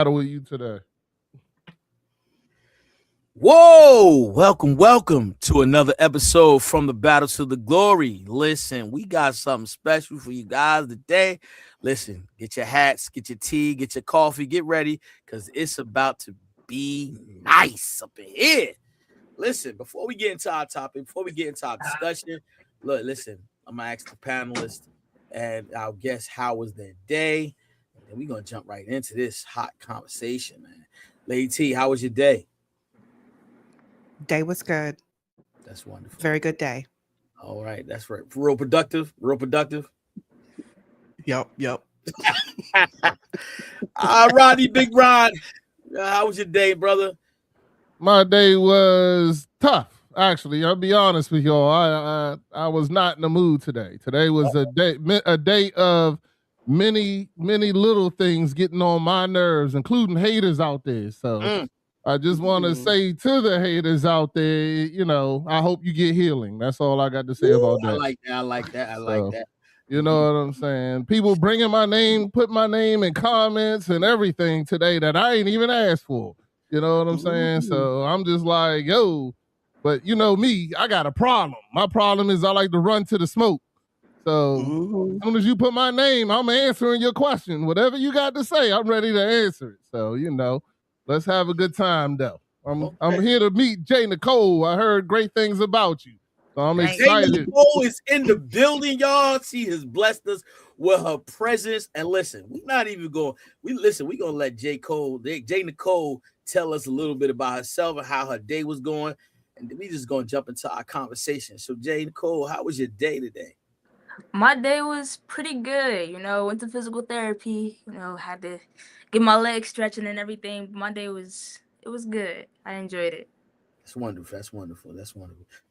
battle with you today. Whoa! Welcome to another episode from the Battle to the Glory. Listen, we got something special for you guys today. Listen, get your hats, get your tea, get your coffee, get ready because it's about to be nice up in here. Listen, before we get into our topic, before we get into our discussion, listen, I'm gonna ask the panelists and our guests how was their day, and then we're gonna jump right into this hot conversation, man. Lady T, how was your day? Day was good. That's wonderful. Very good day. All right, that's right. Real productive. Real productive. Yep. Rodney, Big Rod. How was your day, brother? My day was tough. Actually, I'll be honest with y'all. I was not in the mood today. Today was a day of many little things getting on my nerves, including haters out there. So I just want to say to the haters out there, I hope you get healing. That's all I got to say about that. I like that. You know what I'm saying? People bringing my name, put my name in comments and everything today that I ain't even asked for. You know what I'm saying? So I'm just like, yo, but you know me, I got a problem. My problem is I like to run to the smoke. So as soon as you put my name, I'm answering your question. Whatever you got to say, I'm ready to answer it. So, let's have a good time though. I'm here to meet Jay Nicole. I heard great things about you. So I'm excited. Jay Nicole is in the building, y'all. She has blessed us with her presence. And listen, we're not even going. We're gonna let Jay Nicole tell us a little bit about herself and how her day was going. And we just gonna jump into our conversation. So, Jay Nicole, how was your day today? My day was pretty good. Went to physical therapy. Had to get my legs stretching and everything. My day was good. I enjoyed it. That's wonderful.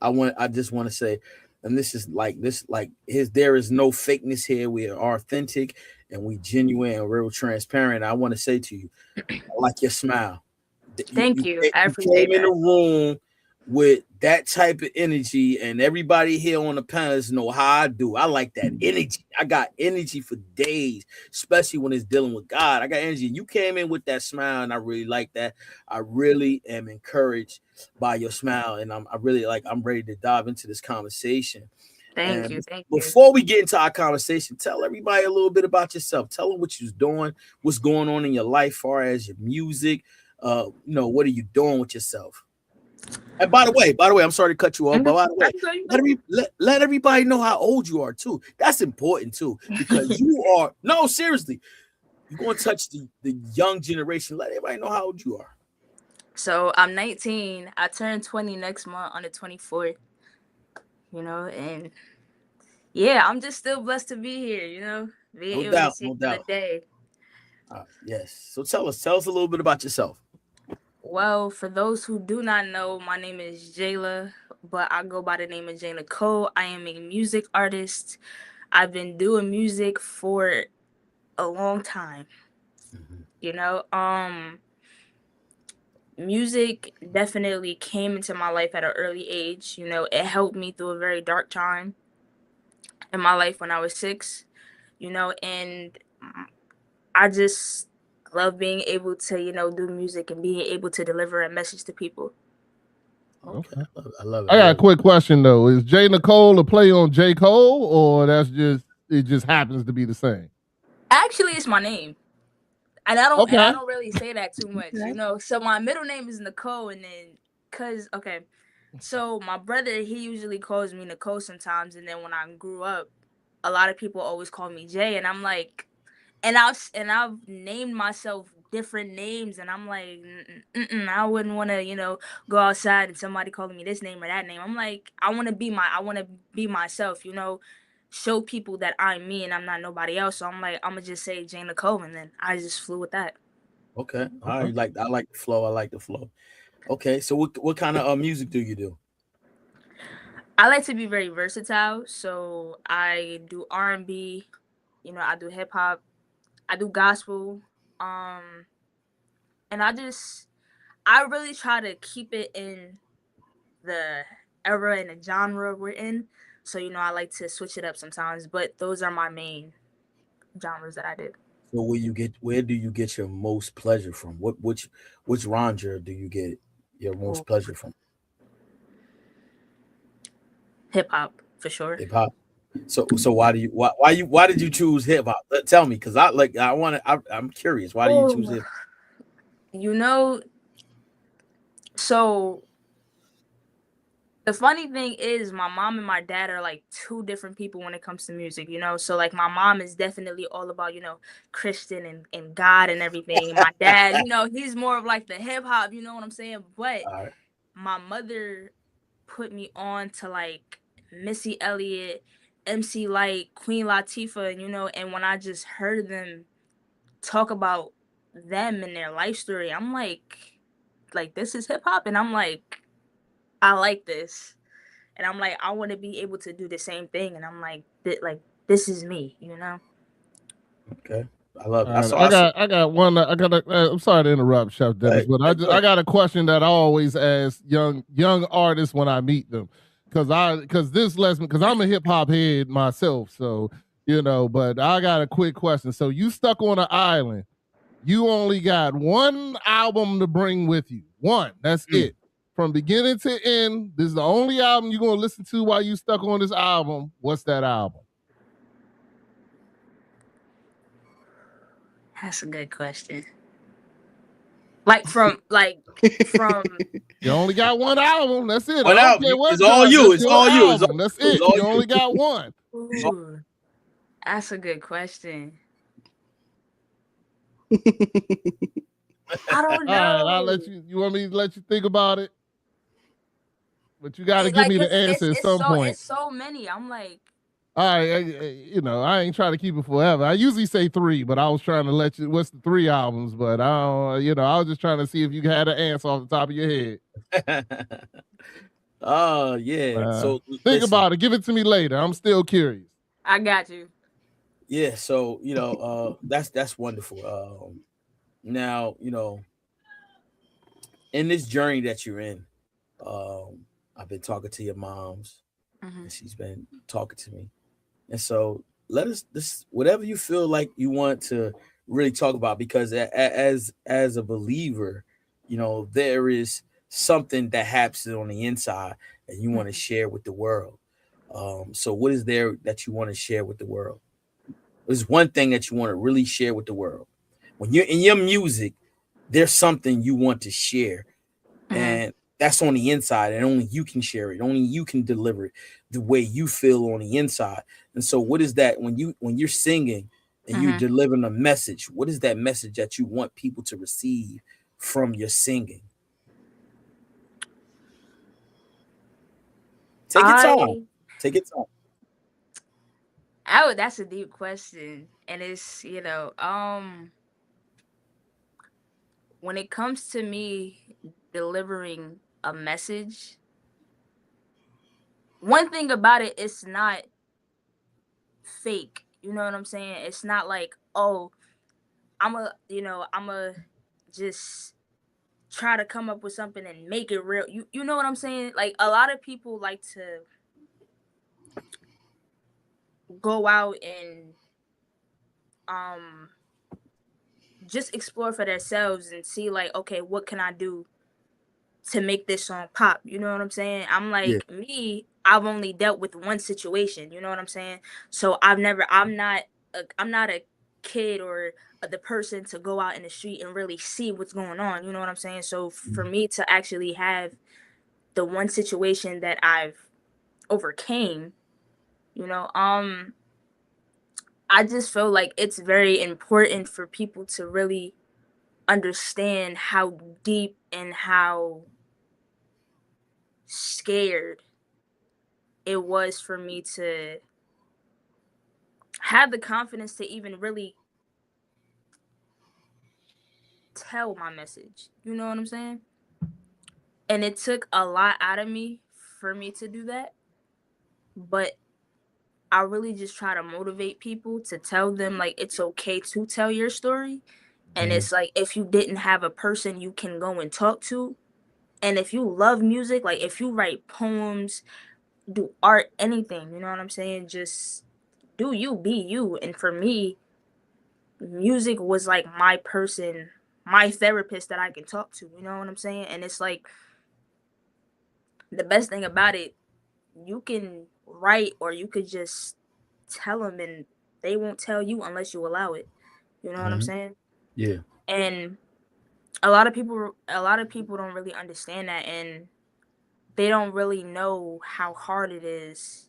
I just want to say, and this is there is no fakeness here. We are authentic and we genuine and real transparent. I want to say to you, I like your smile. Thank you. I appreciate came in the room with that type of energy, and everybody here on the panels know how I do. I like that energy. I got energy for days, especially when it's dealing with God. I got energy. You came in with that smile, and I really like that. I really am encouraged by your smile, and I'm ready to dive into this conversation. Thank you. Before we get into our conversation, tell everybody a little bit about yourself. Tell them what you're doing, what's going on in your life, as far as your music. What are you doing with yourself? And by the way, I'm sorry to cut you off, but by the way, let everybody know how old you are too. That's important too, because seriously, you're going to touch the young generation. Let everybody know how old you are. So I'm 19. I turn 20 next month on the 24th. And yeah, I'm just still blessed to be here. No doubt. The day. Yes. So tell us a little bit about yourself. Well, for those who do not know, my name is Jayla, but I go by the name of Jay Nicole. I am a music artist. I've been doing music for a long time. Music definitely came into my life at an early age. It helped me through a very dark time in my life when I was 6, and I just love being able to, do music and being able to deliver a message to people. Okay. I love it. I got a quick question though. Is Jay Nicole a play on J. Cole, or it just happens to be the same? Actually, it's my name. And I don't really say that too much, So my middle name is Nicole, and then so my brother, he usually calls me Nicole sometimes, and then when I grew up, a lot of people always call me Jay, and I'm like, and I've named myself different names, and I'm like, I wouldn't want to, go outside and somebody calling me this name or that name. I'm like, I want to be myself, show people that I'm me and I'm not nobody else. So I'm like, I'm gonna just say Jay Nicole, and then I just flew with that. Okay. I like the flow. Okay. So what kind of music do you do? I like to be very versatile. So I do R&B, I do hip hop, I do gospel, and I really try to keep it in the era and the genre we're in. So I like to switch it up sometimes, but those are my main genres that I did. So where do you get your most pleasure from? Which genre do you get your most pleasure from? Hip hop for sure. Hip hop. So why did you choose hip hop? Tell me, because I'm curious. Why do you choose hip hop? So the funny thing is my mom and my dad are like two different people when it comes to music, so like my mom is definitely all about, Christian and God and everything. My dad, he's more of like the hip hop, you know what I'm saying? But Right. my mother put me on to like Missy Elliott, MC Lyte, Queen Latifah, and when I just heard them talk about them and their life story, I'm like this is hip hop, and I'm like, I like this, and I'm like, I want to be able to do the same thing, and I'm like, this is me. Okay, I love it. I got one. I'm sorry to interrupt, Chef Dennis, but I got a question that I always ask young artists when I meet them, because this lets me, because I'm a hip hop head myself, so But I got a quick question. So you stuck on an island. You only got one album to bring with you. One. That's it. From beginning to end, this is the only album you're going to listen to while you stuck on this album. What's that album? That's a good question. From you only got one album. That's it. One album. It's all you. It's all you. That's it. You only got one. Ooh, that's a good question. I don't know. All right, I'll let you. You want me to let you think about it? But you got to give me the answer at some point. It's so many. I'm like, all right, I ain't trying to keep it forever. I usually say 3, but I was trying to let you. What's the 3 albums? But I don't. I was just trying to see if you had an answer off the top of your head. Oh yeah. So think about it. Give it to me later. I'm still curious. I got you. Yeah. So that's wonderful. Now in this journey that you're in, I've been talking to your moms, and she's been talking to me, and so let us whatever you feel like you want to really talk about, because as a believer, there is something that happens on the inside and you want to share with the world. So what is there that you want to share with the world? There's one thing that you want to really share with the world. When you're in your music, there's something you want to share, and that's on the inside, and only you can share it. Only you can deliver it the way you feel on the inside. And so what is that when you're singing and you're delivering a message? What is that message that you want people to receive from your singing? Take your time. Take your time. Oh, that's a deep question. And it's, when it comes to me delivering a message, one thing about it, it's not fake. You know what I'm saying? It's not like, oh, I'm a just try to come up with something and make it real. You know what I'm saying? Like, a lot of people like to go out and just explore for themselves and see, like, okay, what can I do to make this song pop? You know what I'm saying? I'm like, me, I've only dealt with one situation, you know what I'm saying? So I'm not a kid or the person to go out in the street and really see what's going on, you know what I'm saying? So for me to actually have the one situation that I've overcame, I just feel like it's very important for people to really understand how deep and how scared it was for me to have the confidence to even really tell my message. You know what I'm saying? And it took a lot out of me for me to do that. But I really just try to motivate people to tell them, like, it's okay to tell your story. And it's like, if you didn't have a person you can go and talk to, and if you love music, like if you write poems, do art, anything, you know what I'm saying? Just do you, be you. And for me, music was like my person, my therapist that I can talk to, you know what I'm saying? And it's like the best thing about it, you can write or you could just tell them and they won't tell you unless you allow it. You know what I'm saying? Yeah. And a lot of people don't really understand that, and they don't really know how hard it is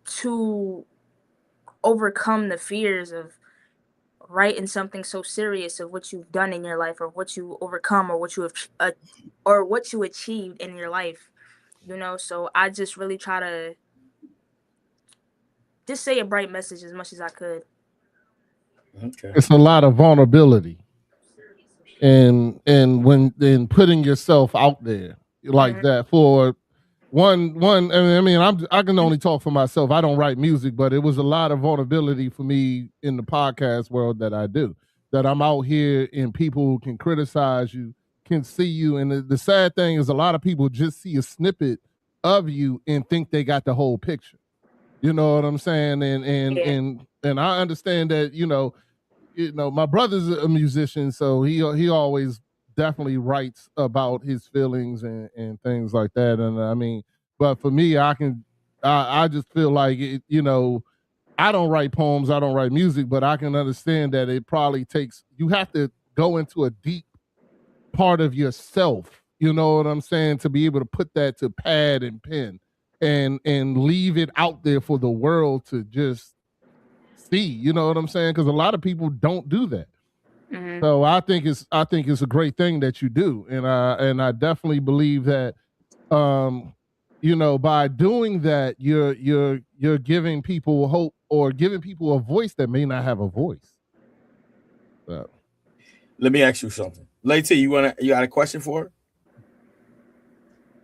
to overcome the fears of writing something so serious of what you've done in your life or what you overcome or what you have or what you achieved in your life, you know. So I just really try to just say a bright message as much as I could. Okay. It's a lot of vulnerability and when in putting yourself out there like that for one. I mean, I can only talk for myself. I don't write music, but it was a lot of vulnerability for me in the podcast world that I do. That I'm out here and people can criticize you, can see you, and the sad thing is a lot of people just see a snippet of you and think they got the whole picture. You know what I'm saying? And I understand that my brother's a musician, so he always definitely writes about his feelings and things like that. And I mean, but for me, I just feel like I don't write poems, I don't write music, but I can understand that it probably takes you have to go into a deep part of yourself, you know what I'm saying, to be able to put that to pad and pen and leave it out there for the world to just see, you know what I'm saying? Because a lot of people don't do that. So I think it's a great thing that you do, and I definitely believe that by doing that you're giving people hope or giving people a voice that may not have a voice. So. Let me ask you something, Lady T. You got a question for her?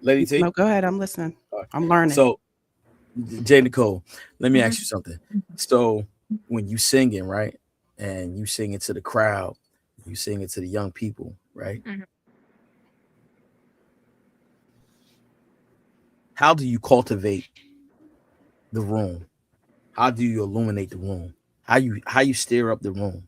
Lady T? No, go ahead. I'm listening. I'm learning. So, J. Nicole, let me ask you something. So, when you singing, right, and you sing it to the crowd, you sing it to the young people, right? How do you cultivate the room? How do you illuminate the room? How you stir up the room?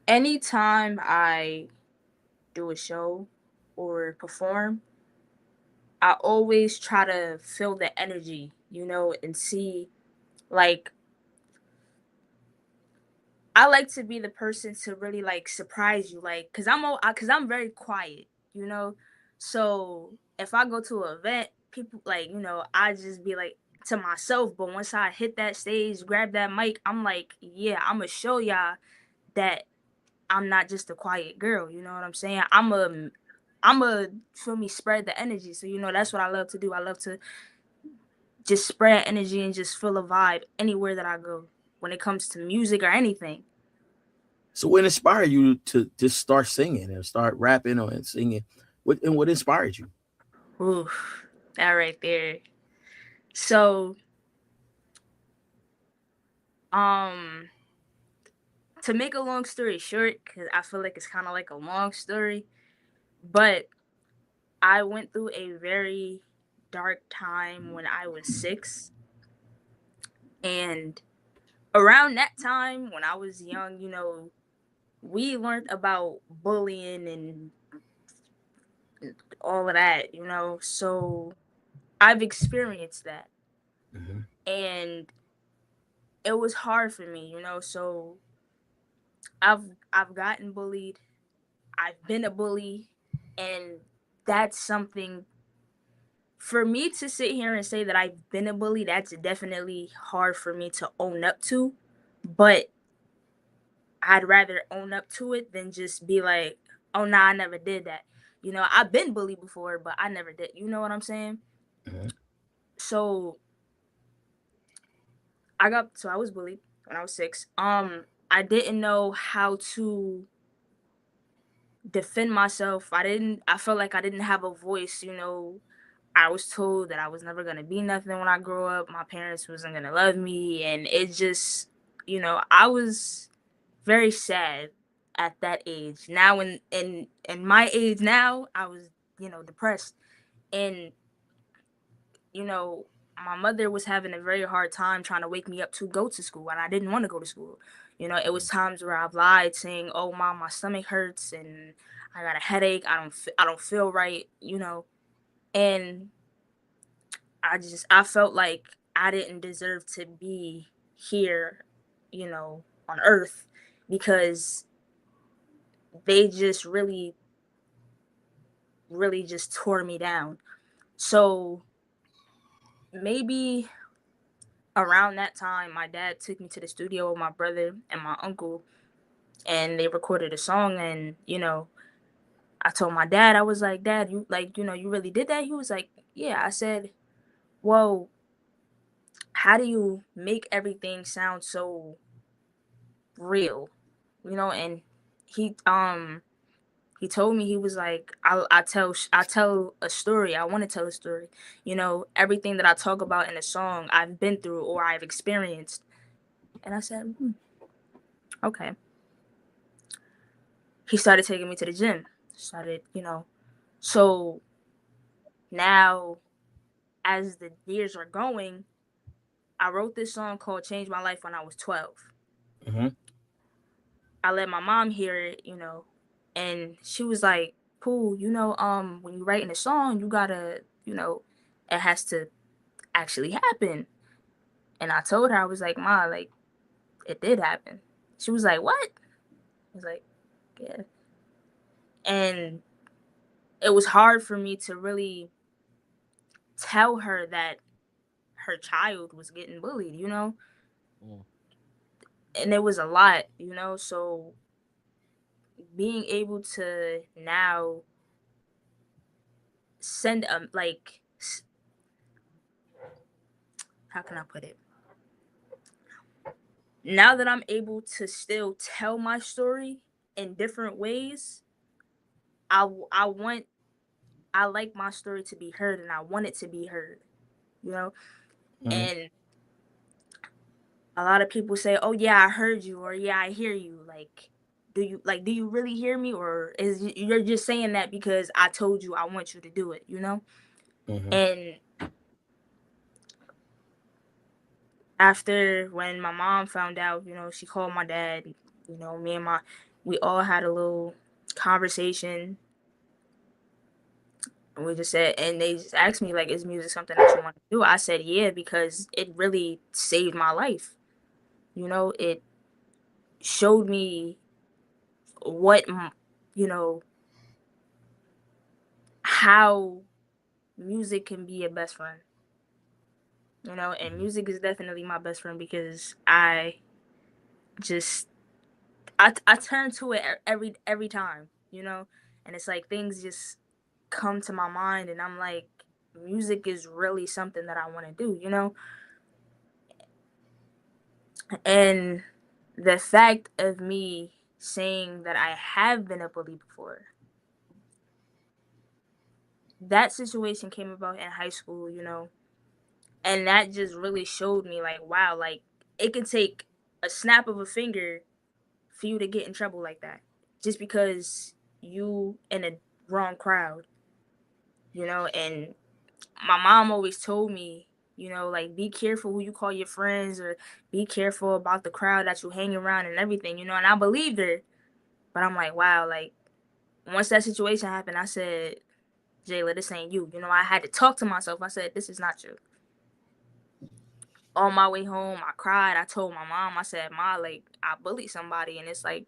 Anytime I do a show or perform, I always try to feel the energy, and see, like, I like to be the person to really like surprise you, like, cause I'm very quiet, so if I go to an event, people like, I just be like to myself, but once I hit that stage, grab that mic, I'm like, yeah, I'm gonna show y'all that I'm not just a quiet girl, you know what I'm saying? I'm a feel me, spread the energy. So that's what I love to do. I love to just spread energy and just feel a vibe anywhere that I go when it comes to music or anything. So what inspired you to just start singing and start rapping or singing? What inspired you? Ooh, that right there. So to make a long story short, because I feel like it's kind of like a long story, but I went through a very dark time when I was 6. And around that time when I was young, we learned about bullying and all of that, so I've experienced that. And it was hard for me, so I've gotten bullied. I've been a bully, and that's something for me to sit here and say that I've been a bully. That's definitely hard for me to own up to, but I'd rather own up to it than just be like, oh, nah, I never did that. I've been bullied before, but I never did. You know what I'm saying? So I was bullied when I was 6. I didn't know how to defend myself. I felt like I didn't have a voice. I was told that I was never going to be nothing when I grow up. My parents wasn't going to love me. And it just, I was very sad at that age. Now in my age now, I was, depressed. And, you know, my mother was having a very hard time trying to wake me up to go to school, and I didn't want to go to school. You know, it was times where I've lied saying, "Oh, mom, my stomach hurts and I got a headache. I don't feel right," you know. And I felt like I didn't deserve to be here, you know, on earth, because they just really just tore me down. So maybe around that time, my dad took me to the studio with my brother and my uncle, and they recorded a song. And, you know, I told my dad, I was like, "Dad, you, like, you know, you really did that?" He was like, "Yeah." I said, "Well, how do you make everything sound so real?" You know, and he um he told me, he was like, I tell a story. I want to tell a story. You know, everything that I talk about in a song, I've been through or I've experienced." And I said, okay. He started taking me to the gym. Started, you know. So now, as the years are going, I wrote this song called "Change My Life" when I was 12. Mm-hmm. I let my mom hear it, you know, and she was like, "Cool, you know, when you writing a song, you gotta, you know, it has to actually happen." And I told her, I was like, "Ma, like, it did happen." She was like, "What?" I was like, "Yeah." And it was hard for me to really tell her that her child was getting bullied, you know? Mm. And it was a lot, you know? So being able to now send how can I put it? Now that I'm able to still tell my story in different ways, I want, I like my story to be heard, and I want it to be heard, you know? Mm-hmm. And a lot of people say, "Oh yeah, I heard you," or "Yeah, I hear you." Like, do you really hear me, or you're just saying that because I told you I want you to do it, you know? Mm-hmm. And after, when my mom found out, you know, she called my dad, you know, we all had a little conversation, and we just said, and they just asked me, like, "Is music something that you want to do?" I said, "Yeah," because it really saved my life. You know, it showed me what, you know, how music can be a best friend. You know, and music is definitely my best friend, because just I turn to it every time, you know, and it's like things just come to my mind, and I'm like, music is really something that I want to do, you know. And the fact of me saying that I have been a bully before, that situation came about in high school, you know, and that just really showed me, like, wow, like, it can take a snap of a finger for you to get in trouble like that, just because you in a wrong crowd, you know. And my mom always told me, you know, like, be careful who you call your friends, or be careful about the crowd that you hang around and everything, you know. And I believed her, but I'm like, wow, like, once that situation happened, I said, "Jayla, this ain't you." You know, I had to talk to myself. I said, "This is not you." On my way home, I cried. I told my mom, I said, "Ma, like, I bullied somebody." And it's like,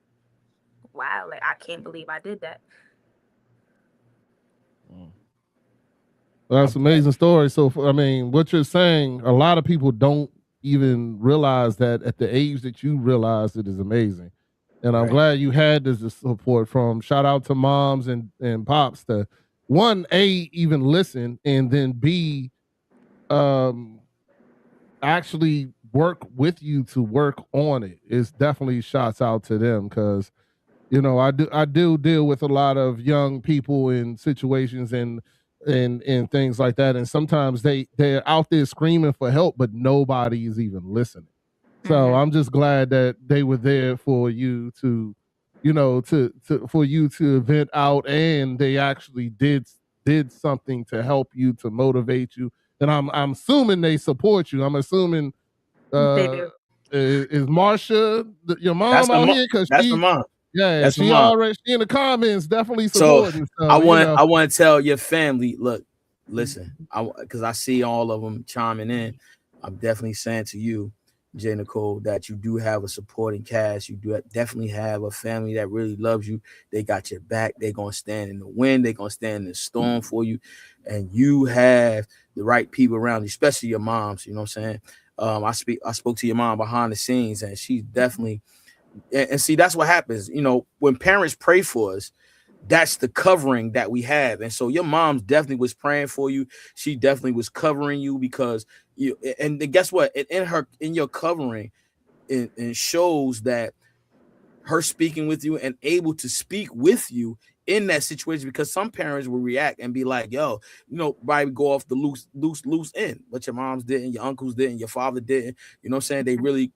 wow, like, I can't believe I did that. That's an amazing story. So, I mean, what you're saying, a lot of people don't even realize that at the age that you realize it is amazing. And I'm glad you had this support from, shout out to moms and pops to, one, A, even listen, and then B, actually work with you to work on it. It's definitely shouts out to them, because you know, I do deal with a lot of young people in situations and things like that, and sometimes they're out there screaming for help, but nobody is even listening. So I'm just glad that they were there for you to, you know, to for you to vent out, and they actually did something to help you, to motivate you. And I'm assuming they support you. I'm assuming They do. is Marsha your That's mom the out mom. here? Because That's the mom. yeah, she in the comments definitely So supporting. I want to tell your family, look, listen, because I see all of them chiming in. I'm definitely saying to you, J. Nicole, that you do have a supporting cast. You do definitely have a family that really loves you. They got your back. They're gonna stand in the wind. They're gonna stand in the storm for you, and you have the right people around you, especially your moms. You know what I'm saying? I spoke to your mom behind the scenes, and she's definitely. And see, that's what happens. You know, when parents pray for us, that's the covering that we have. And so your mom's definitely was praying for you. She definitely was covering you because you. And then guess what? In your covering, it shows that her speaking with you and able to speak with you in that situation, because some parents will react and be like, yo, probably go off the loose end, but your moms didn't, your uncles didn't, your father didn't. You know what I'm saying? They really,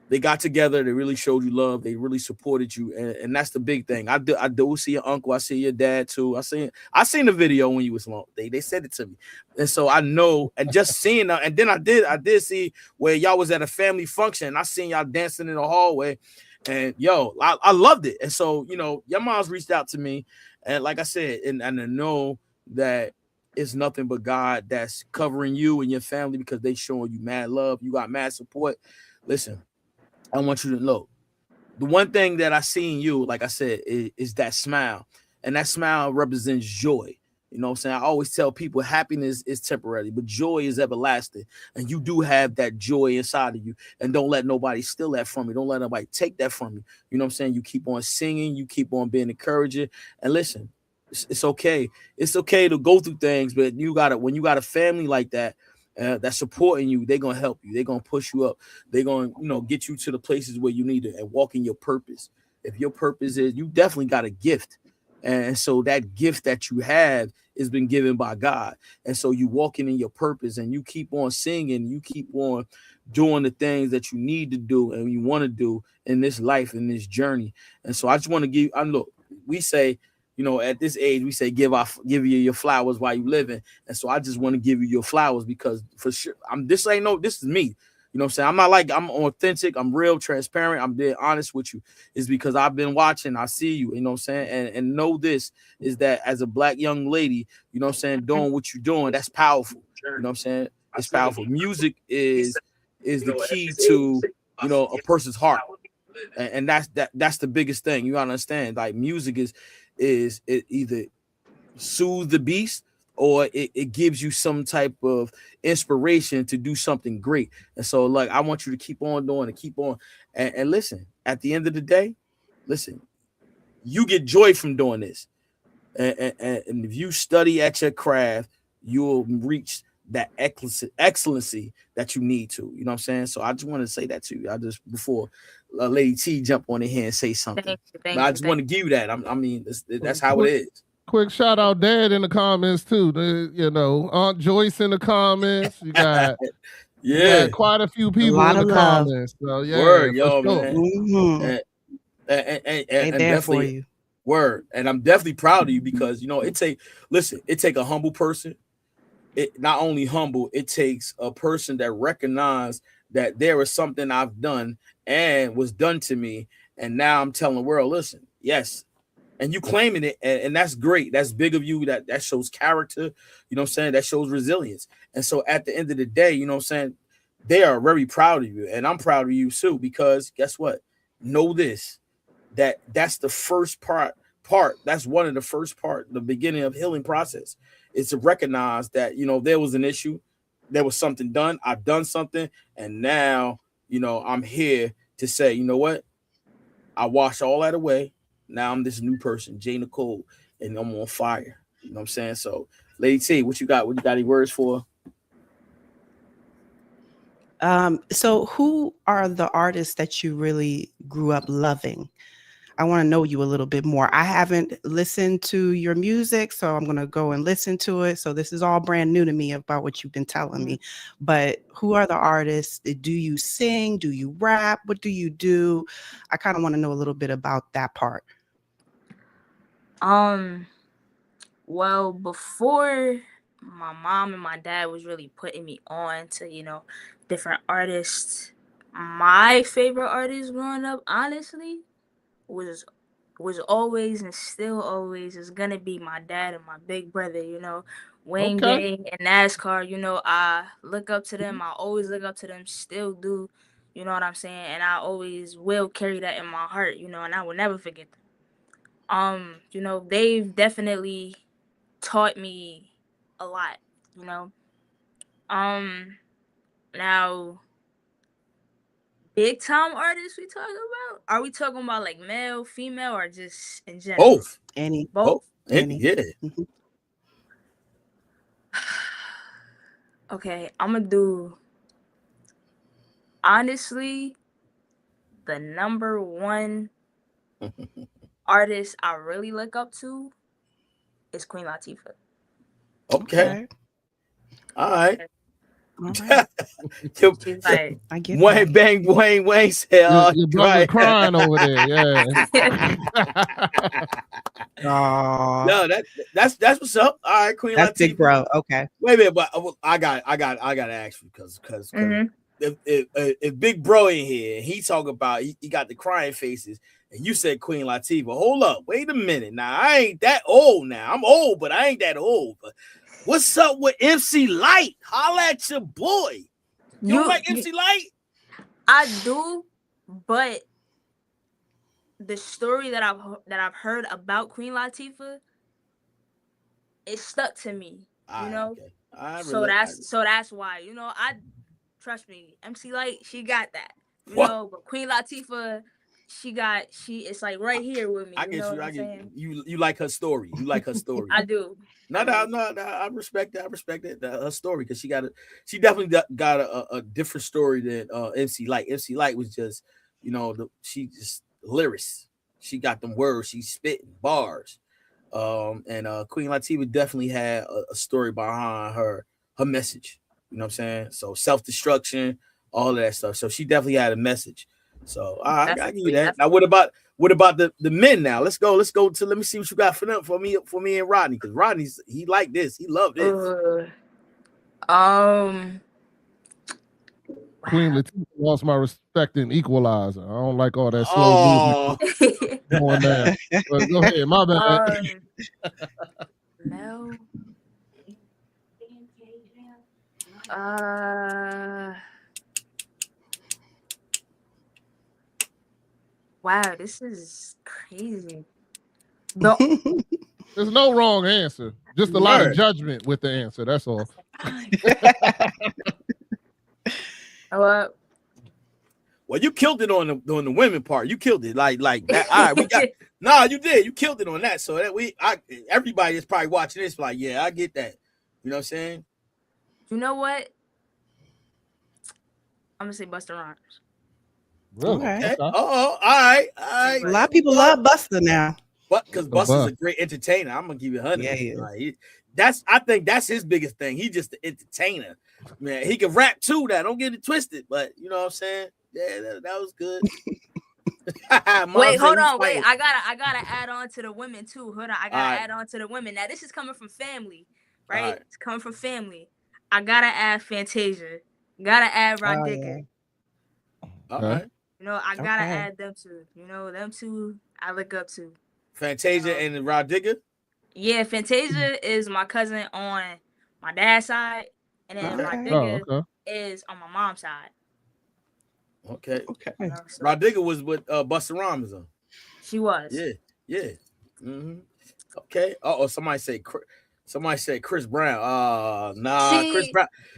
they got together. They really showed you love. They really supported you, and that's the big thing. I do see your uncle. I see your dad too. I seen the video when you was small. They said it to me, and so I know. And just seeing that, and then I did see where y'all was at a family function. I seen y'all dancing in the hallway, and I loved it. And so your mom's reached out to me, and like I said, and I know that it's nothing but God that's covering you and your family, because they showing you mad love. You got mad support. Listen, I want you to know the one thing that I see in you, like I said, is that smile. And that smile represents joy. You know what I'm saying? I always tell people happiness is temporary, but joy is everlasting. And you do have that joy inside of you. And don't let nobody steal that from you. Don't let nobody take that from you. You know what I'm saying? You keep on singing. You keep on being encouraging. And listen, it's okay. It's okay to go through things, but when you got a family like that, that's supporting you, they're gonna help you. They're gonna push you up. They're gonna, get you to the places where you need to and walk in your purpose. If your purpose is, you definitely got a gift, and so that gift that you have has been given by God. And so you walking in your purpose, and you keep on singing. You keep on doing the things that you need to do and you want to do in this life, in this journey. And so I just want to give. Look, we say, at this age, we say give you your flowers while you living. And so I just want to give you your flowers, because for sure, this is me. You know what I'm saying? I'm not like, I'm authentic. I'm real transparent. I'm being honest with you. It's because I've been watching. I see you, you know what I'm saying? And know this is that as a Black young lady, you know what I'm saying, doing what you're doing, that's powerful. You know what I'm saying? It's powerful. Music is the key to, a person's heart. And that's the biggest thing. You gotta understand, like, music is it either soothe the beast, or it gives you some type of inspiration to do something great. And so, like, I want you to keep on doing and keep on. And listen, at the end of the day, listen, you get joy from doing this. And if you study at your craft, you'll reach that excellency that you need to. You know what I'm saying? So I just want to say that to you. Before Lady T jump on in here and say something. I just want to give you that. I mean, that's how it is. Quick shout out Dad in the comments too. Aunt Joyce in the comments. You got you got quite a few people in the comments. So yeah, word, yo, sure. man. Mm-hmm. And there for you. Word. And I'm definitely proud of you, because it take a humble person. It not only humble, it takes a person that recognize that there is something I've done and was done to me, and now I'm telling the world, listen, yes, and you claiming it, and that's great. That's big of you. That shows character. You know what I'm saying? That shows resilience. And so at the end of the day, you know what I'm saying, they are very proud of you, and I'm proud of you too, because guess what? Know this, that's the first part. That's one of the first part, the beginning of healing process. Is to recognize that, there was an issue, there was something done, I've done something, and now, I'm here to say, you know what? I washed all that away. Now I'm this new person, J. Nicole, and I'm on fire. You know what I'm saying? So, Lady T, what you got? What you got any words for? So who are the artists that you really grew up loving? I want to know you a little bit more. I haven't listened to your music, so I'm going to go and listen to it. So this is all brand new to me about what you've been telling me. But who are the artists? Do you sing? Do you rap? What do you do? I kind of want to know a little bit about that part. Well, before my mom and my dad was really putting me on to, different artists, my favorite artist growing up, honestly, was always and still always is gonna be my dad and my big brother, Wayne Okay. Gang and NASCAR, I look up to them. I always look up to them, still do, you know what I'm saying? And I always will carry that in my heart, and I will never forget them. They've definitely taught me a lot, Now big time artists we talking about? Are we talking about like male, female, or just in general? Both. Any. Both. Any. Yeah. Okay, I'm gonna do, honestly, the number one artist I really look up to is Queen Latifah. Okay. All right. All right. She's like, I get Wayne that. Wayne said, Your brother crying over there. Yeah. No, that's what's up. All right, Queen That's Latifah. big bro. Okay. Wait a minute, but I got to ask you because Mhm. if Big Bro in here, he talk about he got the crying faces, and you said Queen Latifah. Hold up, wait a minute. Now I ain't that old. Now I'm old, but I ain't that old. But what's up with MC Lyte? Holla at your boy. You don't like MC Lyte? I do, but the story that I've heard about Queen Latifah, it stuck to me. Okay. So that's why. I trust me. MC Lyte, she got that. But Queen Latifah, it's like right here with me. I get you. You like her story. You like her story. I do. No, I respect that. I respect that her story because she definitely got a different story than MC Lyte. MC Lyte was just, she just lyrics. She got them words. She spitting bars. And Queen Latifah definitely had a story behind her message. You know what I'm saying? So self-destruction, all of that stuff. So she definitely had a message. So I give you that. Now what about the men now? Let's go to, let me see what you got for them, for me and Rodney, because Rodney's, he liked this, he loved this. Queen Latifah lost my respect in Equalizer. I don't like all that slow movement going down. But go ahead, my bad. No. Wow, this is crazy. There's no wrong answer. Just a lot of judgment with the answer. That's all. Well, you killed it on the women part. You killed it like that. All right, we got you did. You killed it on that. So that everybody is probably watching this like, yeah, I get that. You know what I'm saying? You know what? I'm gonna say Busta Rhymes. Really? Okay. All right. A lot of people love Busta now. But because Busta's a great entertainer, I'm gonna give you 100. Yeah, I think that's his biggest thing. He's just the entertainer. Man, he can rap too. Now, don't get it twisted. But you know what I'm saying? Yeah, that was good. Wait, hold on. Wait, I gotta add on to the women too. Hold on, I gotta add on to the women. Now, this is coming from family, right? It's coming from family. I gotta add Fantasia. Gotta add Rod Digger. All right. I gotta add them two. Them two I look up to. Fantasia and Rod Digger? Yeah, Fantasia is my cousin on my dad's side, and then Rod Digger is on my mom's side. Okay. Rod Digger was with Busta Rhymes on. She was. Yeah. Mm-hmm. Okay. Somebody said Chris Brown.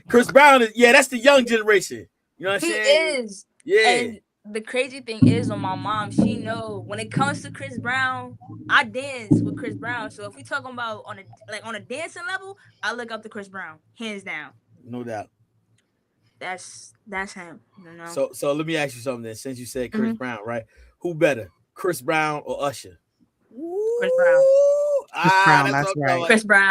Chris Brown is, that's the young generation. You know what I'm saying? He is. Yeah. And the crazy thing is, on my mom, she know when it comes to Chris Brown, I dance with Chris Brown. So if we talking about on a dancing level, I look up to Chris Brown, hands down. No doubt. That's him. So let me ask you something then. Since you said Chris Brown, right? Who better, Chris Brown or Usher? Chris Brown. Chris Brown, that's right. Chris Brown.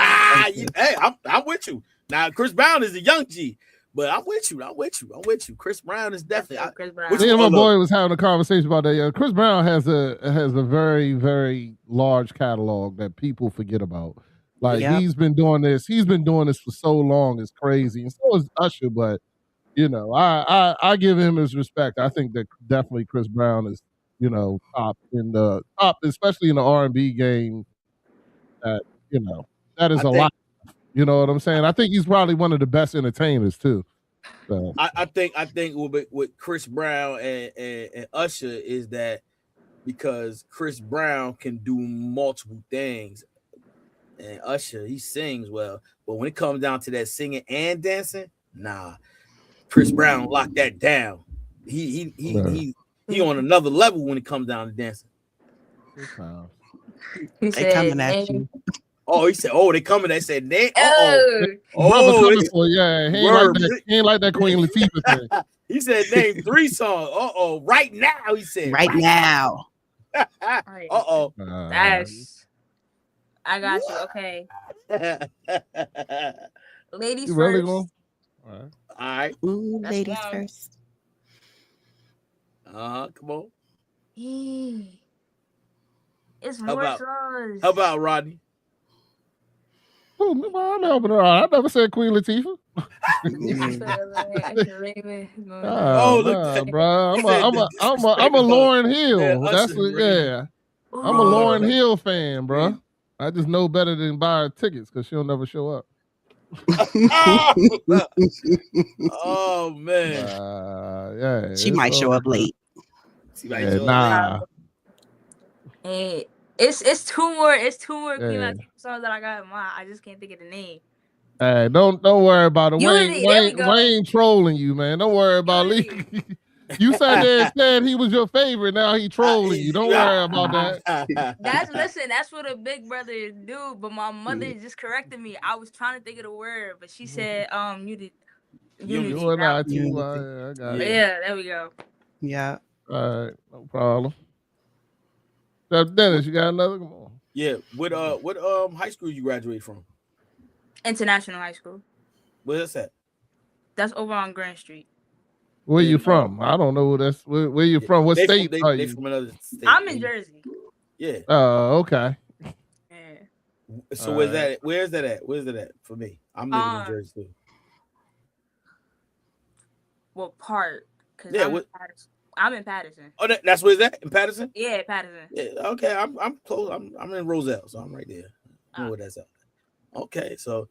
Hey, I'm with you. Now Chris Brown is a young G. But I'm with you. Chris Brown is definitely. Chris Brown. Me and my boy was having a conversation about that. Yeah, Chris Brown has a very, very large catalog that people forget about. Like he's been doing this for so long, it's crazy. And so is Usher, but you know, I give him his respect. I think that definitely Chris Brown is, you know, top, especially in the R&B game. That, you know, that is a lot. You know what I'm saying? I think he's probably one of the best entertainers too. So. I think with Chris Brown and Usher is that because Chris Brown can do multiple things, and Usher, he sings well, but when it comes down to that singing and dancing, nah, Chris Brown locked that down. He on another level when it comes down to dancing. They coming at you. Oh, he said, "Oh, they coming." They said, "They coming for yeah." He ain't like that Queen Latifah thing. He said, "Name 3 songs." Right now. He said, "Right now." That's. I got you. Okay. Ladies first. Really All right. Ooh, ladies first. Come on. It's more songs. How about Rodney? Oh, I'm helping her out. I never said Queen Latifah. Bro. I'm a Lauryn Hill. That's I'm a Lauryn Hill fan, bro. I just know better than buy tickets because she'll never show up. Oh man. Yeah. She might show up late. Nah. Hey, it's two more Queen Latifah songs that I got in mind. I just can't think of the name. Hey, don't worry about it. Wayne trolling you, man. Don't worry about it. You sat there and said he was your favorite. Now he trolling you. Don't worry about that. That's what a big brother do. But my mother just corrected me. I was trying to think of the word, but she said unity. Yeah, there we go. Yeah. All right, no problem. So Dennis, you got another? Come on. Yeah. What high school you graduated from? International High School. Where's that? That's over on Grand Street. Where you from? I don't know. Where you from? What state are you? They from another state. I'm in Jersey. Yeah. Oh, okay. Yeah. So where's that at? Where's that at for me? I'm living in Jersey too. What part? Yeah. I'm in Patterson. Oh, that's where it's at? In Patterson? Yeah, Patterson. Yeah. Okay. I'm close. I'm in Roselle, so I'm right there. I know where that's at. Okay. So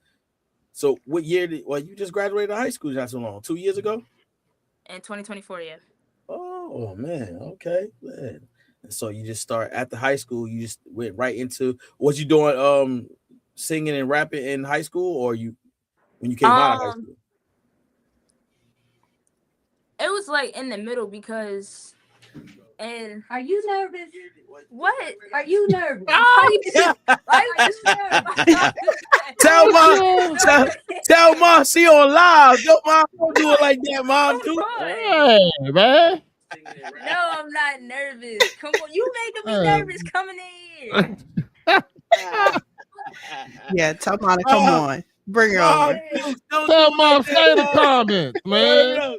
what year you just graduated high school not so long? 2 years ago? In 2024, yeah. Oh man, okay. Man. So you just start at the high school, you just went right into what you doing singing and rapping in high school, or when you came out of high school? It was like in the middle because are you nervous? What? Are you nervous? Tell Mom she on live. Don't do it like that, Mom. Hey, man. No, I'm not nervous. Come on, you making me nervous coming in here. Yeah, tell Mom to come on. Bring her over. Tell Mom, say in the comments, man.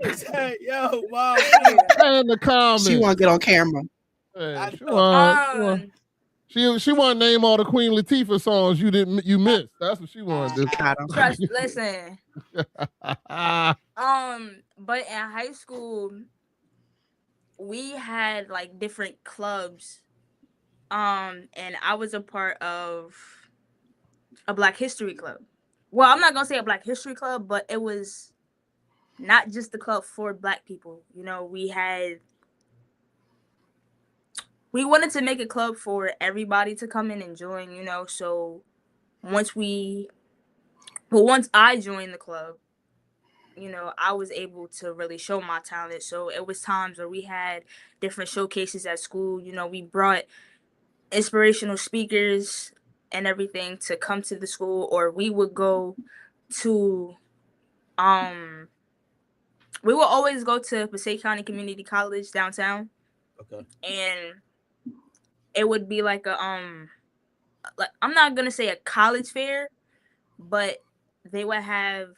Yo, Mom. Say in the comments. She want to get on camera. Hey, she want to name all the Queen Latifah songs you missed. That's what she want to do. Listen. But in high school, we had like different clubs. And I was a part of a Black History Club. Well, I'm not gonna say a Black History Club, but it was not just the club for Black people. You know, we wanted to make a club for everybody to come in and join, you know. So once I joined the club, you know, I was able to really show my talent. So it was times where we had different showcases at school. You know, we brought inspirational speakers and everything to come to the school, or we would go to we will always go to Passaic County Community College downtown. Okay. And it would be like I'm not gonna say a college fair, but they would have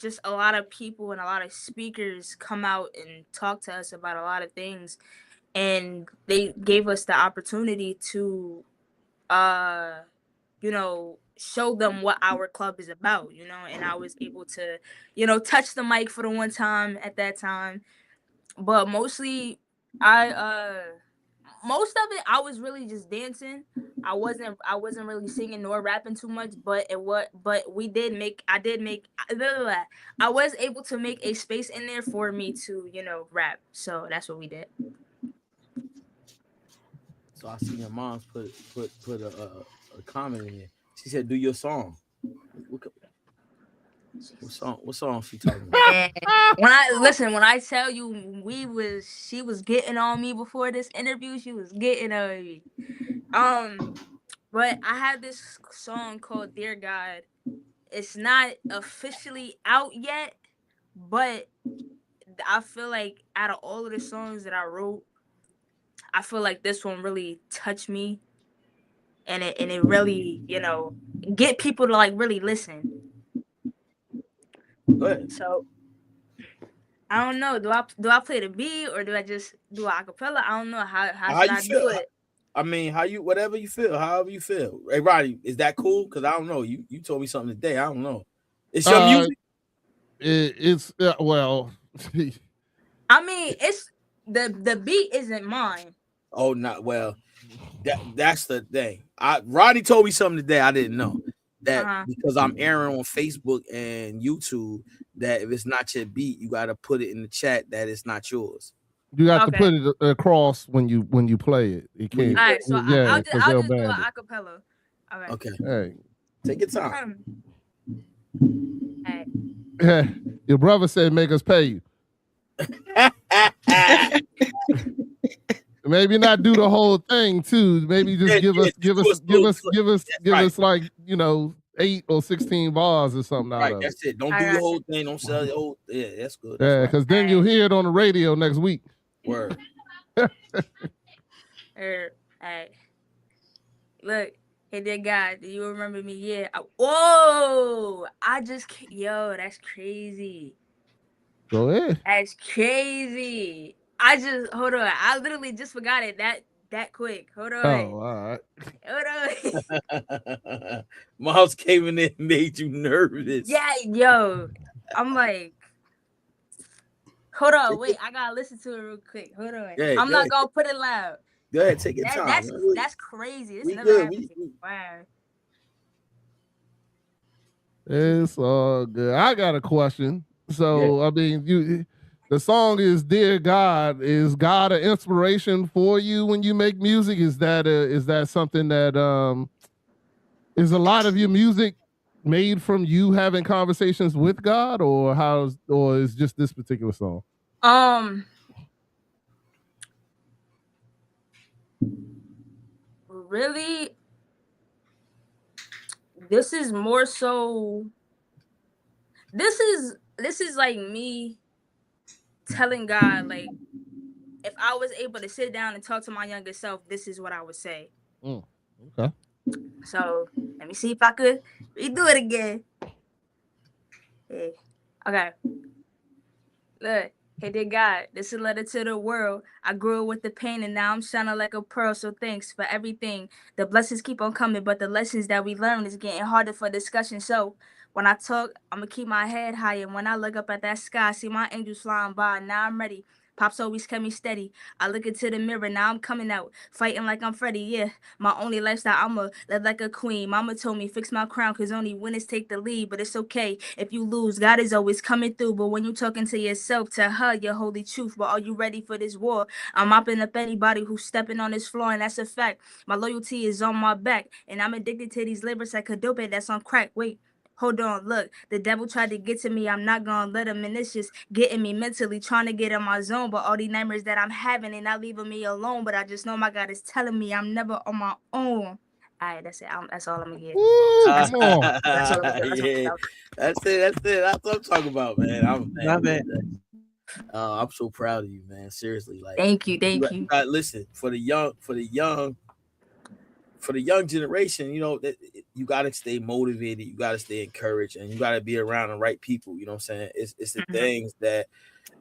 just a lot of people and a lot of speakers come out and talk to us about a lot of things. And they gave us the opportunity to you know, show them what our club is about, you know, and I was able to, you know, touch the mic for the one time at that time. But mostly most of it I was really just dancing. I wasn't really singing nor rapping too much, but we did make I was able to make a space in there for me to, you know, rap. So that's what we did. So I see your mom's put a comment in there. She said, "Do your song." What song she talking about? When I tell you she was getting on me before this interview. She was getting on me. But I had this song called Dear God. It's not officially out yet, but I feel like out of all of the songs that I wrote, I feel like this one really touched me, and it really, you know, get people to like really listen. Go ahead. So I don't know. Do I play the beat or do I just do a cappella? I don't know how should I do it. I mean, whatever you feel, however you feel. Hey, Roddy, is that cool? Because I don't know. You told me something today. I don't know. It's your music. It's well. I mean, it's the beat isn't mine. Oh, not well. That's the thing. Roddy told me something today I didn't know. That because I'm airing on Facebook and YouTube, that if it's not your beat, you got to put it in the chat that it's not yours. You got to put it across when you play it. You can't. All right, so I'll just do an acapella. All right. Okay. Hey, take your time. Right. Your brother said, "Make us pay you." Maybe not do the whole thing too. Maybe just give us like, you know, 8 or 16 bars or something out of it. That's it. Don't do the whole thing. Don't sell the whole. Yeah, that's good. That's because then you'll hear it on the radio next week. Word. All right. Look, hey there, guy. Do you remember me? Yeah. Whoa! That's crazy. Go ahead. That's crazy. Hold on. I literally just forgot it that quick. Hold on. Oh, all right. Hold on. Miles came in and made you nervous. Yeah, yo. I'm like, hold on, wait. I gotta listen to it real quick. Hold on. Yeah, I'm not gonna put it loud. Go ahead, take your time. That's crazy. This never happened. Wow. It's all good. I got a question. So, I mean, the song is "Dear God." Is God an inspiration for you when you make music? Is that something that is a lot of your music made from you having conversations with God, or is just this particular song? Really, this is more so. This is like me telling God, like, if I was able to sit down and talk to my younger self, this is what I would say. Okay. So let me see if I could redo it again. Yeah. Okay. Look, hey dear God, this is a letter to the world. I grew up with the pain and now I'm shining like a pearl. So thanks for everything. The blessings keep on coming, but the lessons that we learn is getting harder for discussion. So when I talk, I'm going to keep my head high. And when I look up at that sky, I see my angels flying by. Now I'm ready. Pops always kept me steady. I look into the mirror. Now I'm coming out, fighting like I'm Freddy. Yeah, my only lifestyle, I'ma live like a queen. Mama told me, fix my crown, because only winners take the lead. But it's okay if you lose. God is always coming through. But when you're talking to yourself, to her, your holy truth. But are you ready for this war? I'm mopping up anybody who's stepping on this floor, and that's a fact. My loyalty is on my back. And I'm addicted to these lyrics like a dope that's on crack. Wait. Hold on, look, the devil tried to get to me. I'm not gonna let him, and it's just getting me mentally, trying to get in my zone. But all these nightmares that I'm having, and not leaving me alone. But I just know my God is telling me I'm never on my own. All right, that's it. That's all I'm gonna get. Come on. That's it. That's what I'm talking about, man. I'm so proud of you, man. Seriously, like. Thank you. Listen, for the young generation, you know, you got to stay motivated, you got to stay encouraged, and you got to be around the right people. You know what I'm saying? It's the things that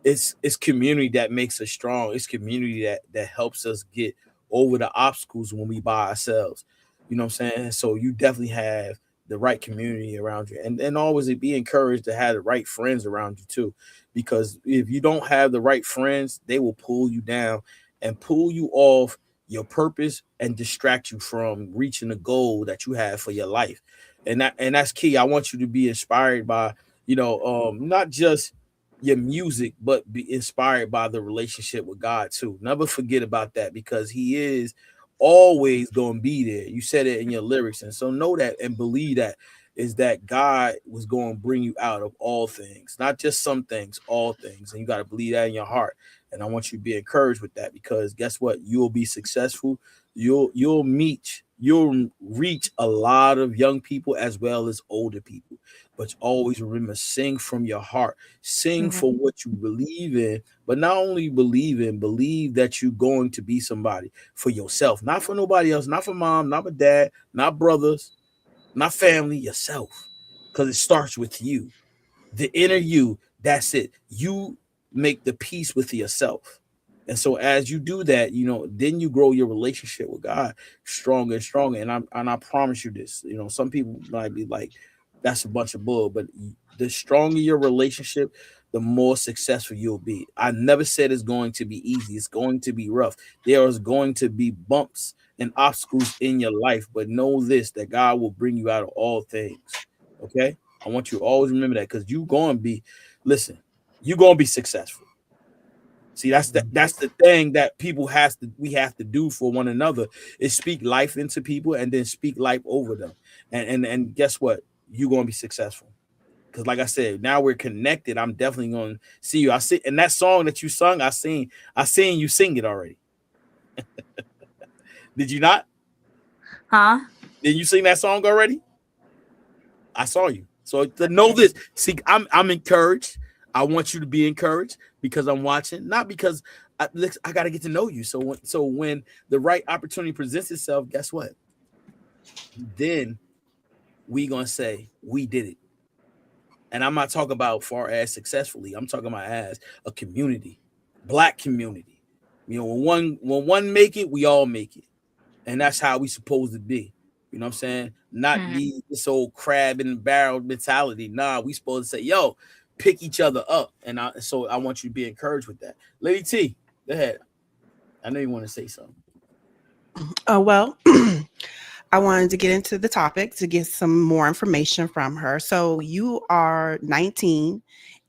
it's community that makes us strong. It's community that helps us get over the obstacles when we by ourselves. You know what I'm saying? So you definitely have the right community around you, and always be encouraged to have the right friends around you too, because if you don't have the right friends, they will pull you down and pull you off your purpose and distract you from reaching the goal that you have for your life. And that's key. I want you to be inspired by, not just your music, but be inspired by the relationship with God too. Never forget about that, because he is always going to be there. You said it in your lyrics. And so know that and believe that is that God was going to bring you out of all things, not just some things, all things. And you got to believe that in your heart. And I want you to be encouraged with that, because guess what? You'll be successful. You'll reach a lot of young people as well as older people. But always remember, sing from your heart, sing for what you believe in, but not only believe that you're going to be somebody for yourself, not for nobody else, not for mom, not for dad, not brothers, not family, yourself. Because it starts with you, the inner you. That's it. You make the peace with yourself. And so as you do that, then you grow your relationship with God stronger and stronger. And I promise you this, some people might be like, that's a bunch of bull, but the stronger your relationship, the more successful you'll be. I never said it's going to be easy. It's going to be rough. There is going to be bumps and obstacles in your life, but know this, that God will bring you out of all things. Okay? I want you to always remember that, because you're going to be successful. See, that's the thing that we have to do for one another, is speak life into people and then speak life over them. And guess what? You're going to be successful. Because like I said, now we're connected. I'm definitely going to see you. I see, and that song that you sung, I seen you sing it already. Did you not? Huh? Did you sing that song already? I saw you. So to know this, see, I'm encouraged. I want you to be encouraged, because I'm watching, not because I got to get to know you. So when the right opportunity presents itself, guess what? Then we gonna say we did it. And I'm not talking about far as successfully. I'm talking about as a community, Black community. When one make it, we all make it, and that's how we supposed to be. You know what I'm saying? Not be this old crab in the barrel mentality. Nah, we supposed to say, yo, pick each other up. And so I want you to be encouraged with that. Lady T, go ahead. I know you want to say something. Well, I wanted to get into the topic to get some more information from her. So you are 19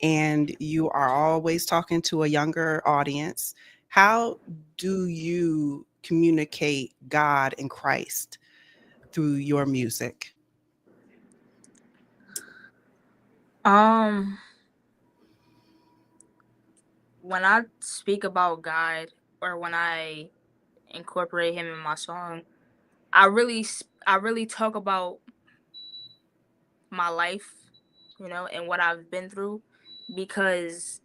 and you are always talking to a younger audience. How do you communicate God and Christ through your music? When I speak about God, or when I incorporate him in my song, I really talk about my life, and what I've been through, because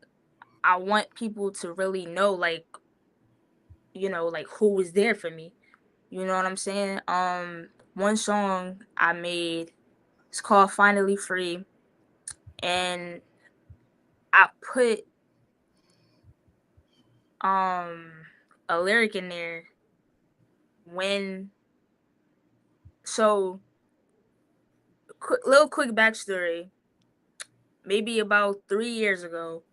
I want people to really know, like who was there for me. You know what I'm saying? One song I made, it's called Finally Free, and I put a lyric in there little quick backstory. Maybe about 3 years ago,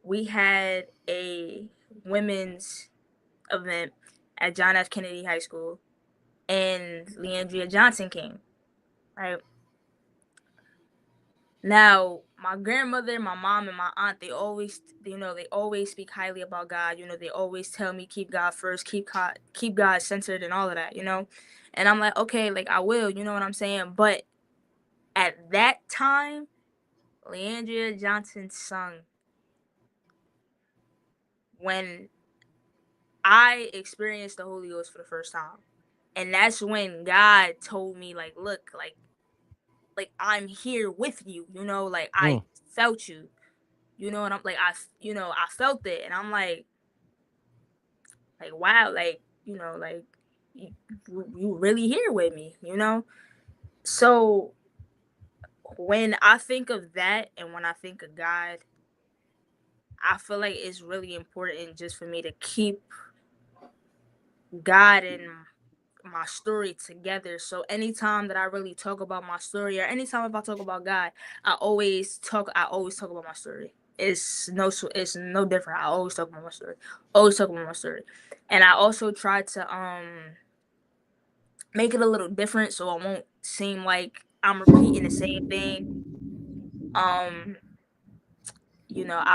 we had a women's event at John F. Kennedy High School, and Leandria Johnson came, right? Now, my grandmother, my mom, and my aunt, they always speak highly about God. They always tell me, keep God first, keep God centered, and all of that, And I'm like, okay, like, I will, you know what I'm saying? But at that time, Leandria Johnson sung when I experienced the Holy Ghost for the first time. And that's when God told me, like, look, like I'm here with you, like I felt you, and I'm like, I felt it, and I'm like wow, like, like you really here with me, So when I think of that, and when I think of God, I feel like it's really important just for me to keep God in my story together. So anytime that I really talk about my story, or anytime if I talk about God, I always talk about my story. It's no different. I always talk about my story. Always talk about my story. And I also try to make it a little different so it won't seem like I'm repeating the same thing. I'll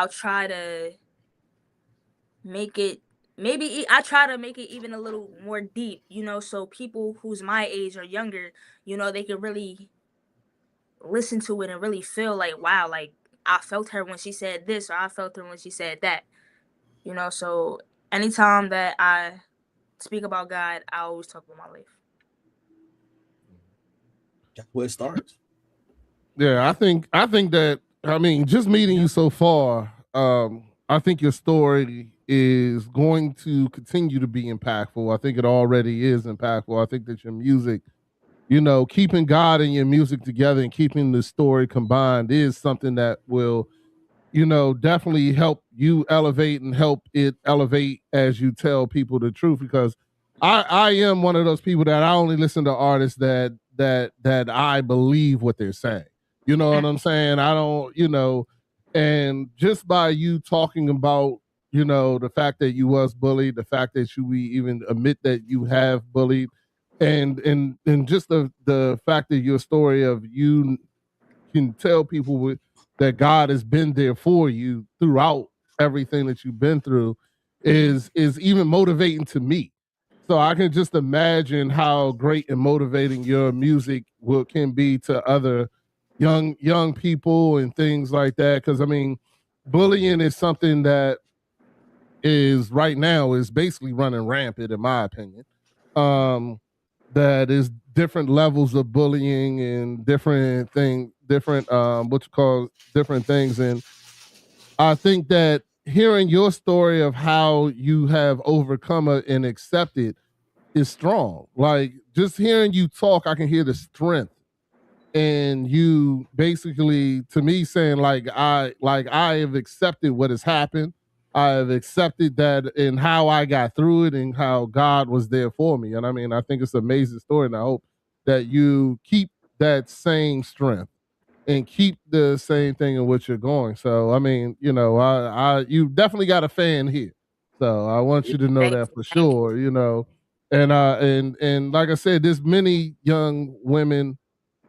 try to make it I try to make it even a little more deep, so people who's my age or younger, they can really listen to it and really feel like, wow, like I felt her when she said this, or I felt her when she said that, so anytime that I speak about God, I always talk about my life. That's where it starts. Yeah, I think that, I mean, just meeting you so far, I think your story is going to continue to be impactful. I think it already is impactful. I think that your music, keeping God and your music together and keeping the story combined is something that will, definitely help you elevate and help it elevate as you tell people the truth. Because I am one of those people that I only listen to artists that I believe what they're saying. You know what I'm saying? I don't, and just by you talking about, the fact that you was bullied, the fact that we even admit that you have bullied, and just the fact that your story of you can tell people that God has been there for you throughout everything that you've been through is even motivating to me. So I can just imagine how great and motivating your music can be to other young people and things like that. Because I mean, bullying is something that is right now is basically running rampant, in my opinion. That is different levels of bullying and different things, different things. And I think that hearing your story of how you have overcome it and accepted is strong. Like just hearing you talk, I can hear the strength. And you basically, to me, saying like I have accepted what has happened. I have accepted that and how I got through it and how God was there for me. And I mean, I think it's an amazing story, and I hope that you keep that same strength and keep the same thing in which you're going. So I mean, you definitely got a fan here. So I want you to know that for sure, And like I said, there's many young women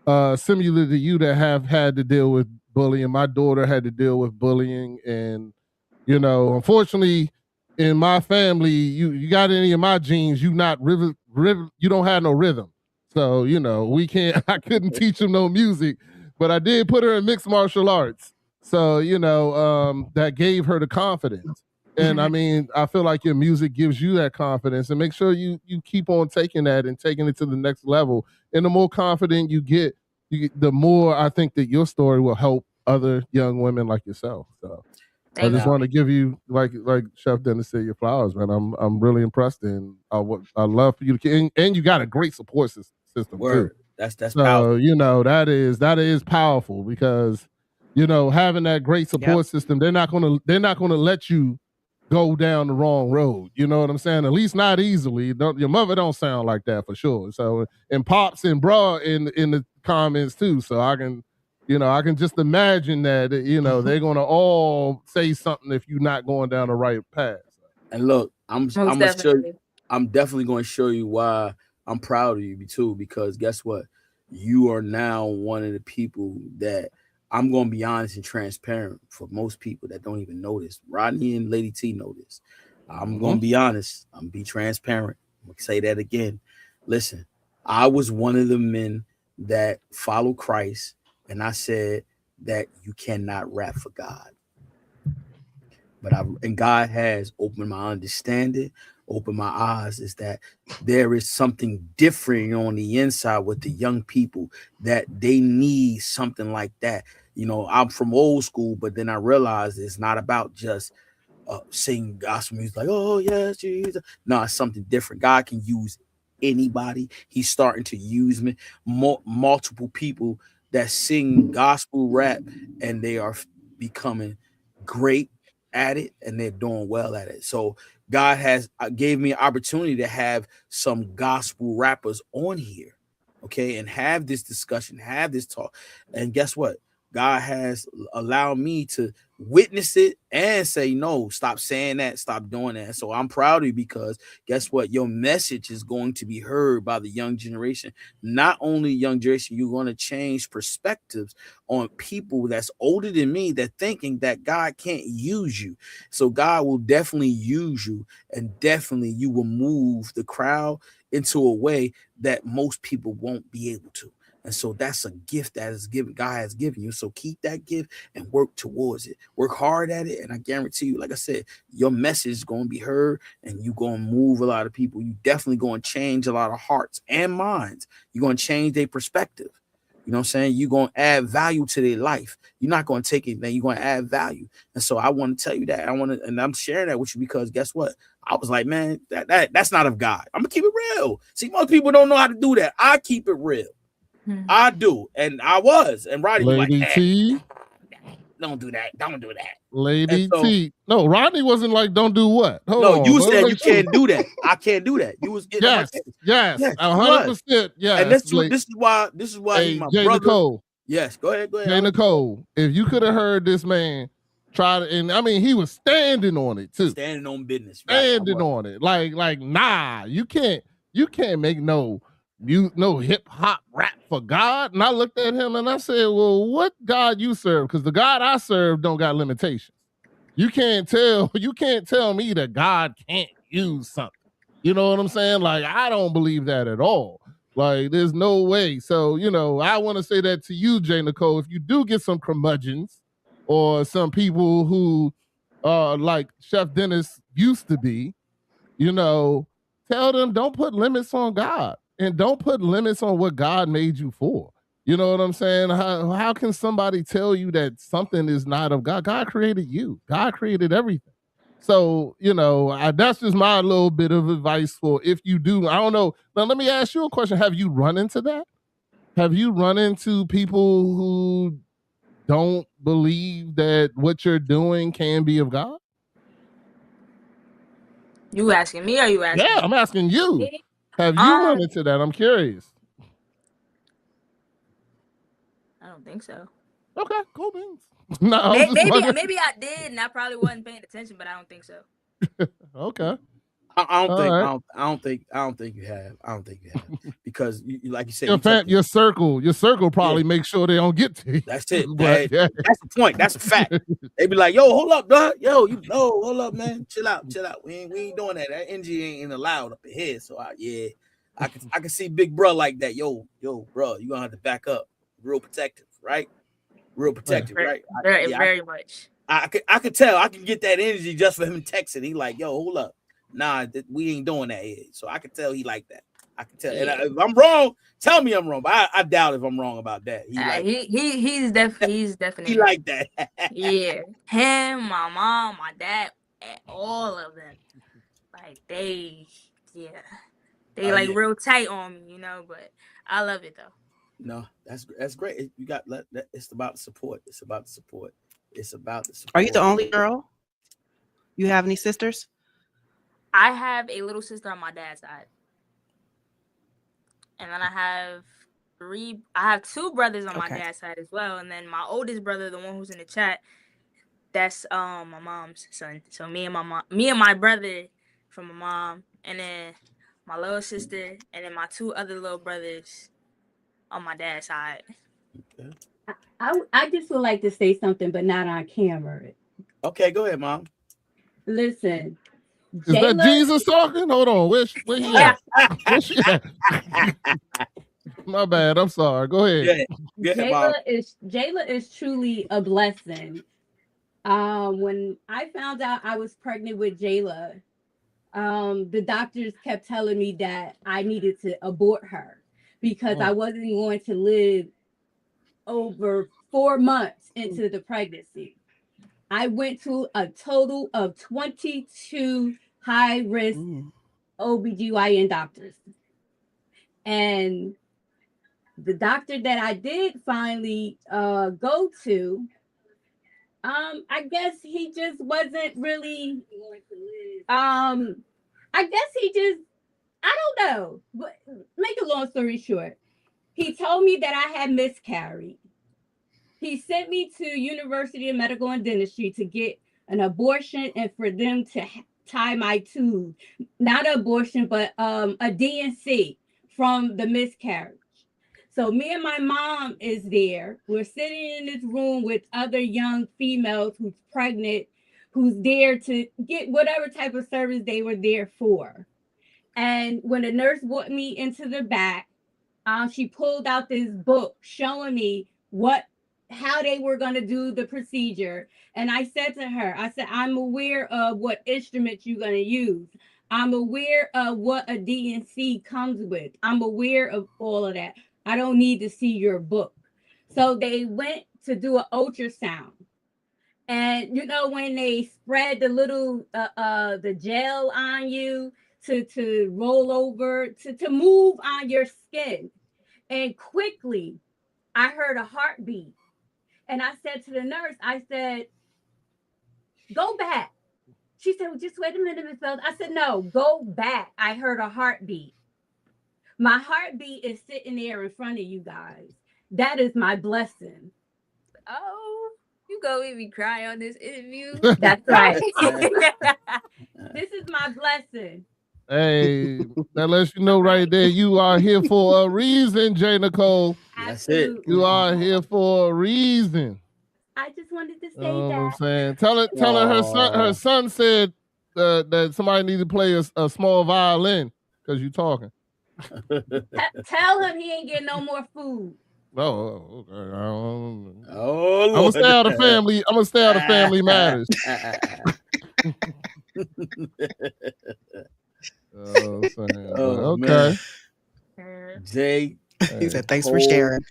similar to you that have had to deal with bullying. My daughter had to deal with bullying, and unfortunately, in my family, you got any of my genes, you not rhythm, you don't have no rhythm. So we can't. I couldn't teach them no music, but I did put her in mixed martial arts. So that gave her the confidence. And I mean, I feel like your music gives you that confidence, and make sure you keep on taking that and taking it to the next level. And the more confident you get, the more I think that your story will help other young women like yourself. So I just want to give you, like Chef Dennis said, your flowers, man. I'm really impressed, and I love for you to, and you got a great support system too. That's powerful. That is powerful, because having that great support system, they're not gonna let you go down the wrong road. You know what I'm saying? At least not easily. Your mother don't sound like that for sure. So, and Pops and Bra in the comments too. So I can just imagine that, they're going to all say something if you're not going down the right path. And look, I'm definitely going to show you why I'm proud of you too, because guess what? You are now one of the people that I'm going to be honest and transparent for most people that don't even know this. Rodney and Lady T know this. I'm going to be honest. I'm going to be transparent. I'm going to say that again. Listen, I was one of the men that follow Christ, and I said that you cannot rap for God. And God has opened my understanding, opened my eyes, is that there is something different on the inside with the young people, that they need something like that. I'm from old school, but then I realized it's not about just singing gospel music like, oh yes, Jesus. No, it's something different. God can use anybody. He's starting to use me, multiple people that sing gospel rap, and they are becoming great at it, and they're doing well at it. So God has gave me an opportunity to have some gospel rappers on here, okay, and have this discussion, have this talk. And guess what? God has allowed me to witness it and say, no, stop saying that, stop doing that. So I'm proud of you, because guess what? Your message is going to be heard by the young generation. Not only young generation, you're going to change perspectives on people that's older than me that thinking that God can't use you. So God will definitely use you, and definitely you will move the crowd into a way that most people won't be able to. And so that's a gift that is given, God has given you. So keep that gift and work towards it. Work hard at it. And I guarantee you, like I said, your message is going to be heard, and you're going to move a lot of people. You definitely going to change a lot of hearts and minds. You're going to change their perspective. You know what I'm saying? You're going to add value to their life. You're not going to take anything. You're going to add value. And so I want to tell you that. And I'm sharing that with you because guess what? I was like, man, that's not of God. I'm going to keep it real. See, most people don't know how to do that. I keep it real. I do, and I was, and Rodney was Lady like, T, don't do that, don't do that. Lady T. No, Rodney wasn't like, don't do what? Hold on, you said you can't do that. I can't do that. You was getting yes, 100%. Yes, and this is why hey, he's my Jay brother. Nicole. Yes, go ahead. Jay Nicole, if you could have heard this man try to, and I mean, he was standing on it too, standing on business, standing on it, like, nah, you can't make no hip hop rap for God. And I looked at him and I said, well, what God you serve? Because the God I serve don't got limitations. You can't tell me that God can't use something. You know what I'm saying? Like, I don't believe that at all. Like, there's no way. So, I want to say that to you, Jay Nicole, if you do get some curmudgeons or some people who like Chef Dennis used to be, tell them don't put limits on God. And don't put limits on what God made you for. You know what I'm saying? How can somebody tell you that something is not of God? God created you. God created everything. So, that's just my little bit of advice for if you do. I don't know. Now, let me ask you a question. Have you run into that? Have you run into people who don't believe that what you're doing can be of God? You asking me or you asking Yeah, me? I'm asking you. Have you run into that? I'm curious. I don't think so. Okay, cool beans. No, maybe I did, and I probably wasn't paying attention, but I don't think so. Okay. I don't think you have. I don't think you have because, like you said, your circle probably makes sure they don't get to you. That's it. That's the point. That's a fact. They be like, "Yo, hold up, dog. Yo, hold up, man. Chill out. We ain't doing that. That energy ain't allowed up in here." So I can see Big Bro like that. Yo, bro, you gonna have to back up. Real protective, right? Real protective, right? Very much. I could tell. I can get that energy just for him texting. He like, "Yo, hold up. Nah, we ain't doing that here." So I could tell he like that. I can tell. Yeah. And if I'm wrong, tell me I'm wrong. But I doubt if I'm wrong about that. He's definitely he like that. Yeah, him, my mom, my dad, all of them. Like they like real tight on me, But I love it though. No, that's great. You got it's about the support. It's about the support. Are you the only girl? You have any sisters? I have a little sister on my dad's side. And then I have two brothers on my dad's side as well. And then my oldest brother, the one who's in the chat, that's my mom's son. So me and my brother from my mom, and then my little sister, and then my two other little brothers on my dad's side. Okay. I just would like to say something, but not on camera. Okay, go ahead, Mom. Listen. Is that Jesus talking? Hold on. Where he at? Where she at? My bad. I'm sorry. Go ahead. Jayla is truly a blessing. When I found out I was pregnant with Jayla, the doctors kept telling me that I needed to abort her because I wasn't going to live over 4 months into the pregnancy. I went to a total of 22 high-risk OBGYN doctors. And the doctor that I did finally go to, I guess he just wasn't really I guess he just, I don't know. But make a long story short, he told me that I had miscarried. He sent me to University of Medical and Dentistry to get an abortion and for them to tie my tube. Not an abortion, but a D&C from the miscarriage. So me and my mom is there. We're sitting in this room with other young females who's pregnant, who's there to get whatever type of service they were there for. And when the nurse brought me into the back, she pulled out this book showing me how they were going to do the procedure. And I said to her, I said, I'm aware of what instruments you're going to use. I'm aware of what a D&C comes with. I'm aware of all of that. I don't need to see your book. So they went to do an ultrasound. And you know, when they spread the little the gel on you to roll over, to move on your skin. And quickly I heard a heartbeat. And I said to the nurse, I said, go back. She said, well, just wait a minute, Miss Bells. I said, no, go back. I heard a heartbeat. My heartbeat is sitting there in front of you guys. That is my blessing. Oh, you gonna make me cry on this interview? That's right. This is my blessing. Hey, that lets you know right there, you are here for a reason, J. Nicole. That's it. You are here for a reason. I just wanted to say that. What I'm saying, tell her her son said that somebody needs to play a small violin because you talking. Tell him he ain't getting no more food. Oh, okay. Oh, I'm gonna stay out of family. I'm gonna stay out of family matters. Okay. Jay, he said, "Thanks for sharing."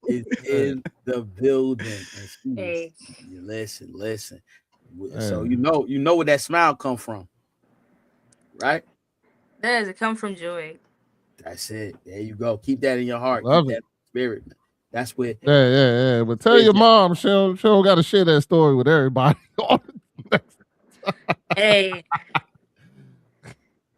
Is in the building. Hey. Listen. So you know where that smile come from, right? Does it come from joy? That's it. There you go. Keep that in your heart. Love Keep it. that spirit. That's where. Yeah. But tell your mom she don't got to share that story with everybody. Hey.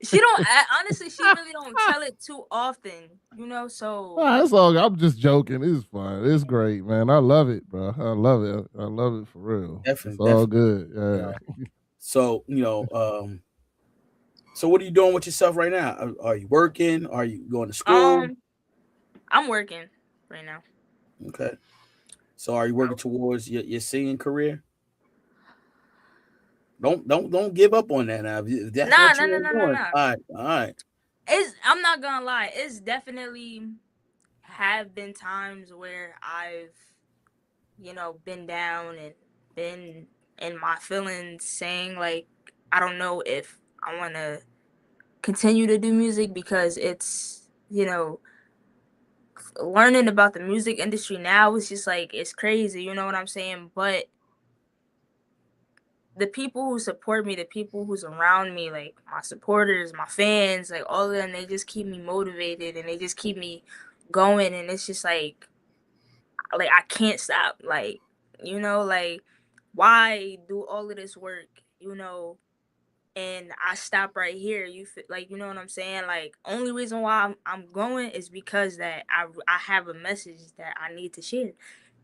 She don't. Honestly, she really don't tell it too often, you know. So that's all. I'm just joking. It's fun. It's great, man. I love it, bro. I love it. I love it for real. Definitely, it's all good. Yeah. So so what are you doing with yourself right now? Are you working? Are you going to school? I'm working right now. Okay. So are you working towards your singing career? Don't give up on that now. No. All right. I'm not gonna lie. It's definitely have been times where I've, been down and been in my feelings, saying like, I don't know if I want to continue to do music because it's, learning about the music industry now is just like, it's crazy. You know what I'm saying? But the people who support me, the people who's around me, like my supporters, my fans, like all of them, they just keep me motivated and they just keep me going. And it's just like I can't stop. Like, like why do all of this work, and I stop right here? You feel like, you know what I'm saying? Like, only reason why I'm going is because that I have a message that I need to share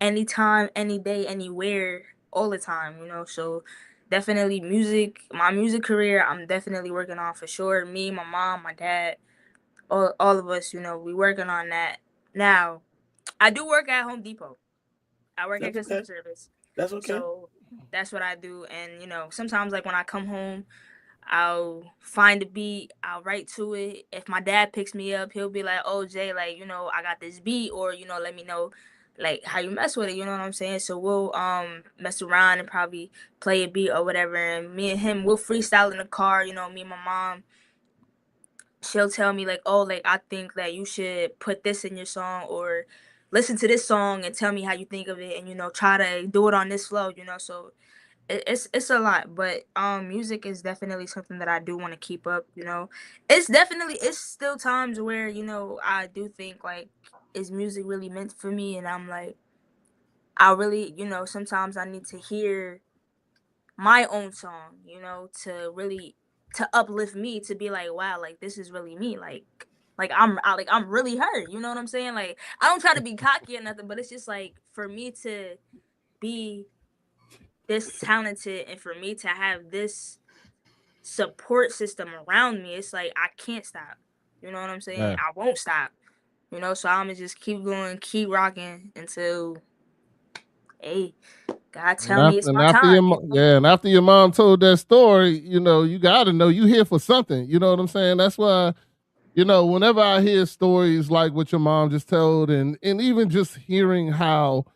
anytime, any day, anywhere, all the time, so definitely my music career, I'm definitely working on for sure. Me, my mom, my dad, all of us, we working on that. Now, I do work at Home Depot. I work at customer service. That's okay. So that's what I do. And, sometimes like when I come home, I'll find a beat, I'll write to it. If my dad picks me up, he'll be like, oh, Jay, like, I got this beat, or, let me know like how you mess with it, you know what I'm saying? So we'll mess around and probably play a beat or whatever, and me and him, we'll freestyle in the car. Me and my mom, she'll tell me like, oh, like I think that you should put this in your song, or listen to this song and tell me how you think of it, and try to do it on this flow, so it's a lot. But music is definitely something that I do want to keep up. It's still times where I do think like, is music really meant for me? And I'm like, I really, sometimes I need to hear my own song, to really to uplift me, to be like, wow, like this is really me, like I'm really her, you know what I'm saying? Like, I don't try to be cocky or nothing, but it's just like, for me to be this talented and for me to have this support system around me, it's like I can't stop, you know what I'm saying? Yeah. I won't stop, you know, so I'm gonna just keep going, keep rocking until, hey, God tell me it's my time. And after your mom told that story, you know, you got to know you here for something. You know what I'm saying? That's why, you know, whenever I hear stories like what your mom just told, and even just hearing how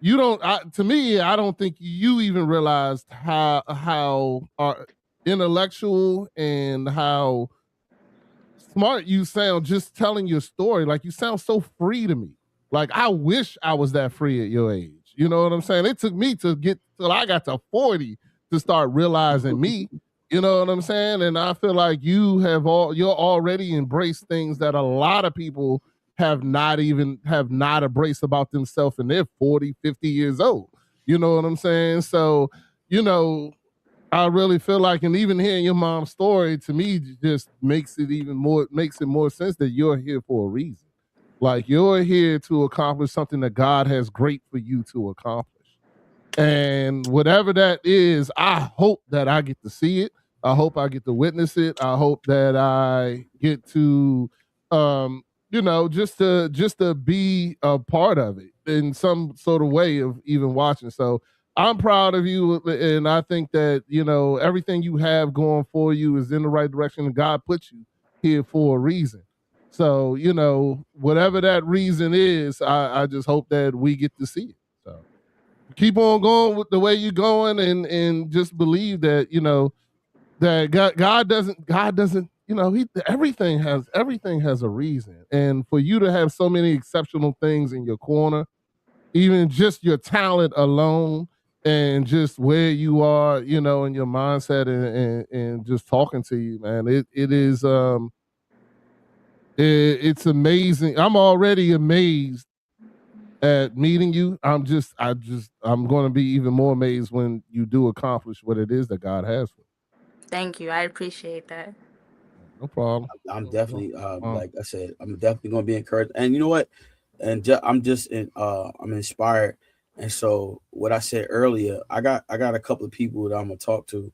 you don't, to me, I don't think you even realized how intellectual and how smart you sound just telling your story. Like, you sound so free to me. Like, I wish I was that free at your age. You know what I'm saying? It took me to get till I got to 40 to start realizing me. You know what I'm saying? And I feel like you're already embraced things that a lot of people have not embraced about themselves, and they're 40, 50 years old. You know what I'm saying? So, you know, I really feel like, and even hearing your mom's story to me just makes it more sense that you're here for a reason. Like, you're here to accomplish something that God has great for you to accomplish. And whatever that is, I hope that I get to see it. I hope I get to witness it. I hope that I get to, you know, just to be a part of it in some sort of way of even watching. So I'm proud of you. And I think that, you know, everything you have going for you is in the right direction, and God put you here for a reason. So, you know, whatever that reason is, I just hope that we get to see it. So keep on going with the way you're going, and just believe that, you know, that God doesn't, you know, everything has a reason. And for you to have so many exceptional things in your corner, even just your talent alone, and just where you are, you know, in your mindset, and just talking to you, man, it is it's amazing. I'm already amazed at meeting you. I'm going to be even more amazed when you do accomplish what it is that God has for you. Thank you. I appreciate that. No problem. I'm definitely, like I said, I'm definitely going to be encouraged. And you know what? And I'm inspired. And so what I said earlier, I got a couple of people that I'm going to talk to.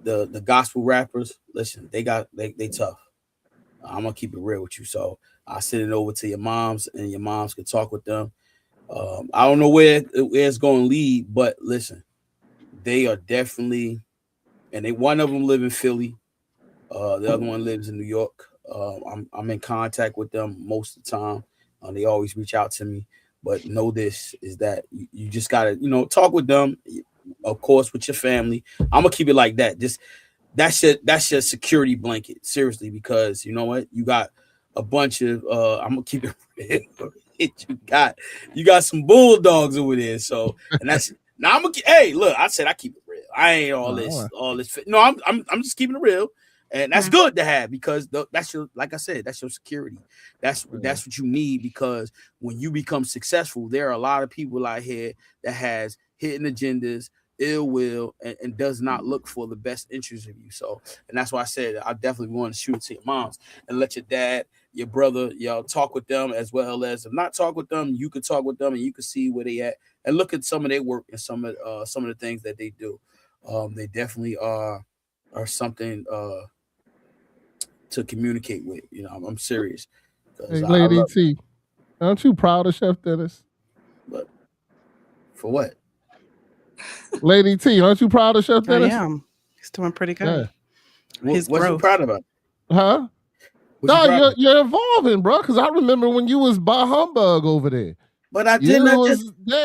The gospel rappers, listen, they tough. I'm gonna keep it real with you. So I'll send it over to your moms, and your moms can talk with them. I don't know where it's going to lead, but listen, they are definitely, and one of them live in Philly. The other one lives in New York. I'm in contact with them most of the time. They always reach out to me. But know this is that you just gotta, you know, talk with them, of course, with your family. I'm gonna keep it like that. Just that's your security blanket, seriously, because you know what, you got a bunch of I'm gonna keep it real. you got some bulldogs over there. So, and that's now hey, look, I said I keep it real. I ain't all this. No, I'm just keeping it real. And that's good to have, because that's your, like I said, that's your security. That's what you need, because when you become successful, there are a lot of people out here that has hidden agendas, ill will, and does not look for the best interest of you. So, and that's why I said I definitely want to shoot it to your moms and let your dad, your brother, y'all talk with them, as well as, if not talk with them, you could talk with them, and you can see where they at and look at some of their work and some of the things that they do. They definitely are something to communicate with. You know, I'm serious. Hey, Lady T, aren't you proud of Chef Dennis? But for what? Lady T, aren't you proud of Chef Dennis? I am. He's doing pretty good. Yeah. What's you proud about? Huh? No, you're evolving, bro. Because I remember when you was by Humbug over there. But I did not.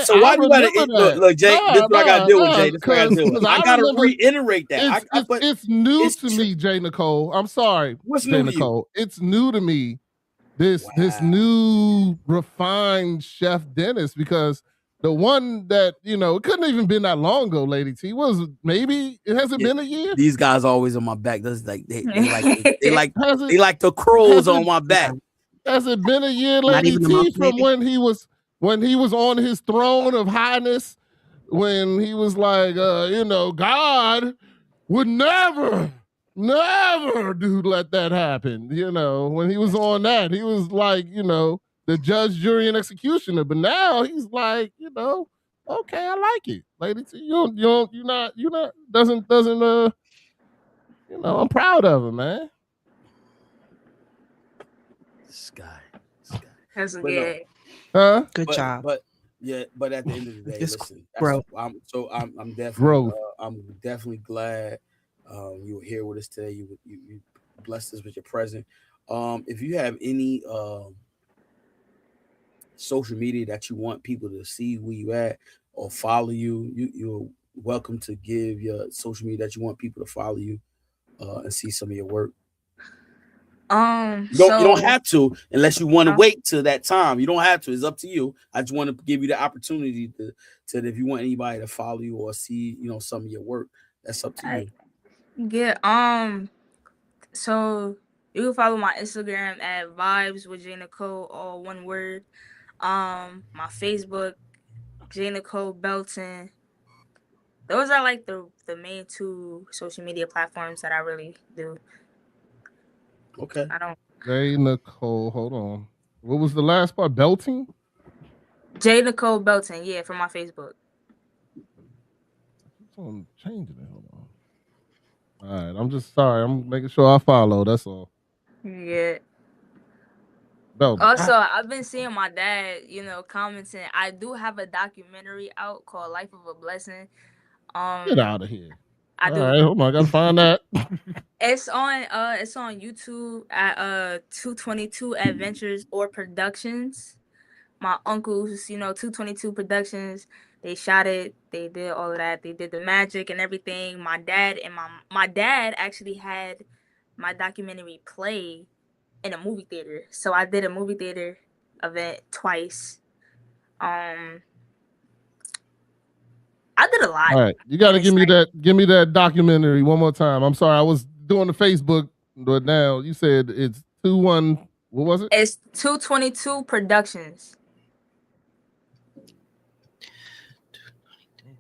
So why do you gotta look, Jay? This is what I gotta deal with, Jay. This is what I gotta deal with. I gotta reiterate that. It's new to me, Jay Nicole. I'm sorry, Jay Nicole. It's new to me. This new refined Chef Dennis, because the one that, you know, it couldn't even been that long ago, Lady T. Maybe it hasn't been a year. These guys always on my back. That's like they like the crows on my back. Has it been a year, Lady T, from when he was on his throne of highness, when he was like, you know, God would never Never do let that happen. You know, when he was on that, he was like, you know, the judge, jury, and executioner. But now he's like, you know, okay, I like it, lady. You're not, doesn't, you know, I'm proud of him, man. Sky. That's good. Huh? Good job. But yeah, but at the end of the day, listen. I'm definitely Growth. I'm definitely glad you were here with us today. You blessed us with your presence. If you have any social media that you want people to see where you at or follow you, you're welcome to give your social media that you want people to follow you and see some of your work. You don't have to unless you want to wait till that time. You don't have to. It's up to you. I just want to give you the opportunity to if you want anybody to follow you or see, you know, some of your work. That's up to you. Yeah. So you can follow my Instagram at Vibes with J Nicole, all one word. My Facebook, J Nicole Belton. Those are like the main two social media platforms that I really do. Okay. I don't. J Nicole, hold on. What was the last part? Belting? J Nicole Belton, yeah, from my Facebook. I'm changing it. Hold on. All right, I'm just sorry. I'm making sure I follow. That's all. Yeah. Belton. Also, I've been seeing my dad, you know, commenting. I do have a documentary out called Life of a Blessing. Get out of here. I do. All right, hold on. I gotta find that. It's on YouTube at 222 Adventures or Productions. My uncles, you know, 222 Productions, they shot it, they did all of that, they did the magic and everything. My dad actually had my documentary play in a movie theater. So I did a movie theater event twice. I did a lot. All right, you got to give me that documentary one more time. I'm sorry, I was doing the Facebook, but now you said it's 21. What was it? It's 222 Productions.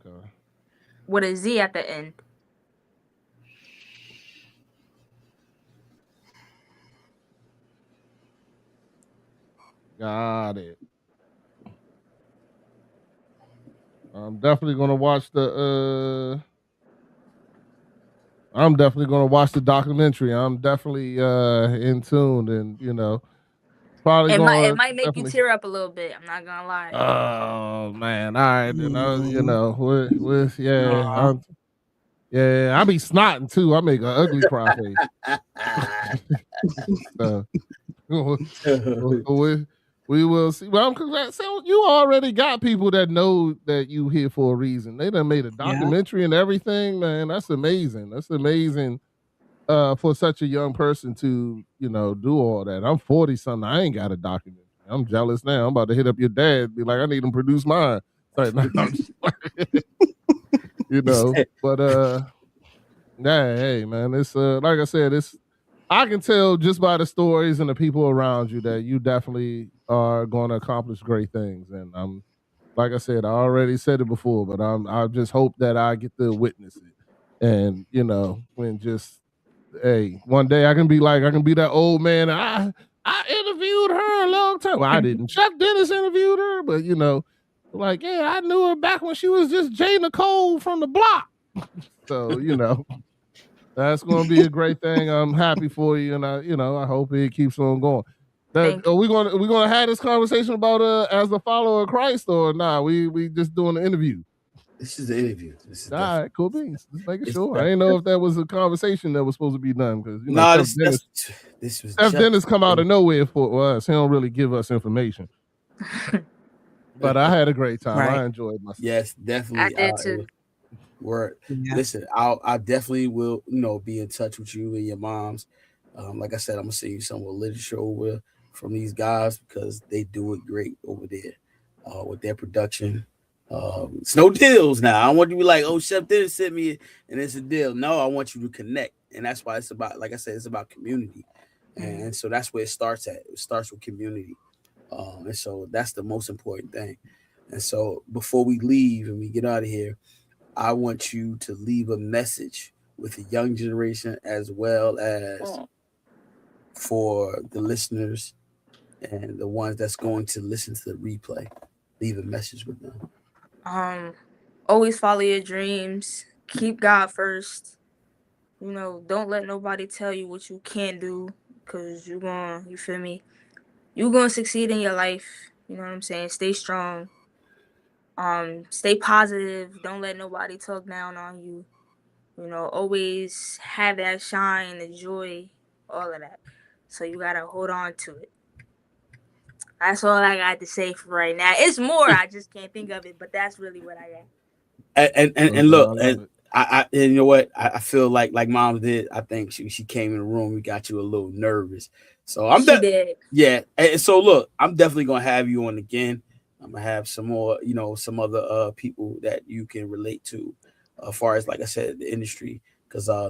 Okay. With a Z at the end. Got it. I'm definitely gonna watch the documentary. I'm definitely in tune, and you know, probably it might make you tear up a little bit. I'm not gonna lie. Oh man! All right, you know, with yeah, I be snotting too. I make an ugly cry face. We will see. Well, so you already got people that know that you here for a reason. They done made a documentary and everything, man. That's amazing. That's amazing for such a young person to, you know, do all that. I'm 40 something. I ain't got a documentary. I'm jealous now. I'm about to hit up your dad, be like, I need him to produce mine. Like, no, you know, but yeah, hey man, it's like I said, I can tell just by the stories and the people around you that you definitely are going to accomplish great things. And I'm, like I said, I already said it before, but I just hope that I get to witness it. And you know, when just hey, one day I can be that old man. I interviewed her a long time. Well, I didn't. Chuck Dennis interviewed her, but you know, like, yeah, I knew her back when she was just J Nicole from the block. So, you know, that's gonna be a great thing. I'm happy for you, and I hope it keeps on going. Are we gonna have this conversation about as a follower of Christ or nah? We just doing an interview. This is the interview. All right, cool beans. Just making sure. I didn't know if that was a conversation that was supposed to be done because this was Steph Dennis come out of nowhere for us. He don't really give us information. But I had a great time. Right. I enjoyed myself. Yes, definitely. I did too. Word. Yeah. Listen, I definitely will, be in touch with you and your moms. Like I said, I'm gonna send you some literature over from these guys because they do it great over there with their production. It's no deals now. I don't want you to be like, oh, Chef Dennis sent me and it's a deal. No, I want you to connect. And that's why it's about, like I said, it's about community. And so that's where it starts at. It starts with community. And so that's the most important thing. And so before we leave and we get out of here, I want you to leave a message with the young generation as well as for the listeners and the ones that's going to listen to the replay? Leave a message with them. Always follow your dreams. Keep God first. You know, don't let nobody tell you what you can't do, because you feel me? You're gonna succeed in your life. You know what I'm saying? Stay strong. Stay positive. Don't let nobody talk down on you. You know, always have that shine, the joy, all of that. So you gotta hold on to it. That's all I got to say for right now. It's more, I just can't think of it, but that's really what I got. And look, and and you know what? I feel like Mom did. I think she came in the room. We got you a little nervous. So I'm did. Yeah. And so look, I'm definitely gonna have you on again. I'm gonna have some more, some other people that you can relate to, as far as, like I said, the industry, because I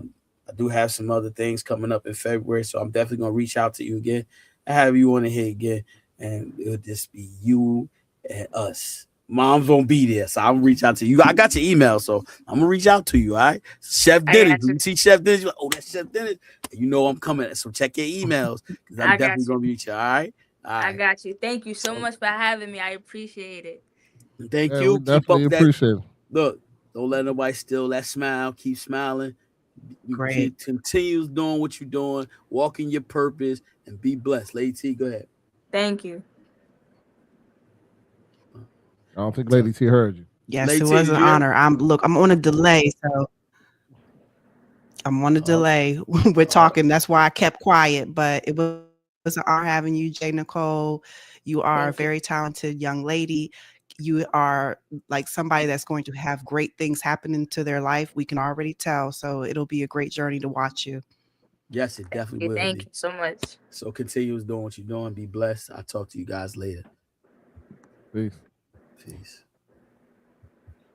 do have some other things coming up in February. So I'm definitely gonna reach out to you again. I have you on here again, and it'll just be you and us. Mom's won't be there, so I'll reach out to you. I got your email, so I'm gonna reach out to you. All right, Chef Dennis. You see Chef Dennis? Like, oh, that's Chef Dennis. You know I'm coming, so check your emails because I'm definitely gonna reach you. All right. I got you. Thank you so much for having me. I appreciate it. Thank you. We definitely appreciate it. Look, don't let nobody steal that smile. Keep smiling. Great. Continue doing what you're doing. Walk in your purpose and be blessed. Lady T, go ahead. Thank you. I don't think Lady T heard you. Yes, Lady it was an honor. I'm on a delay, so I'm on a delay. We're talking. That's why I kept quiet. But it was an honor having you, J. Nicole. You are a very talented young lady. You are like somebody that's going to have great things happening to their life. We can already tell. So it'll be a great journey to watch you. Yes, it definitely will. Thank you so much. So continue doing what you're doing. Be blessed. I'll talk to you guys later. Peace. Peace.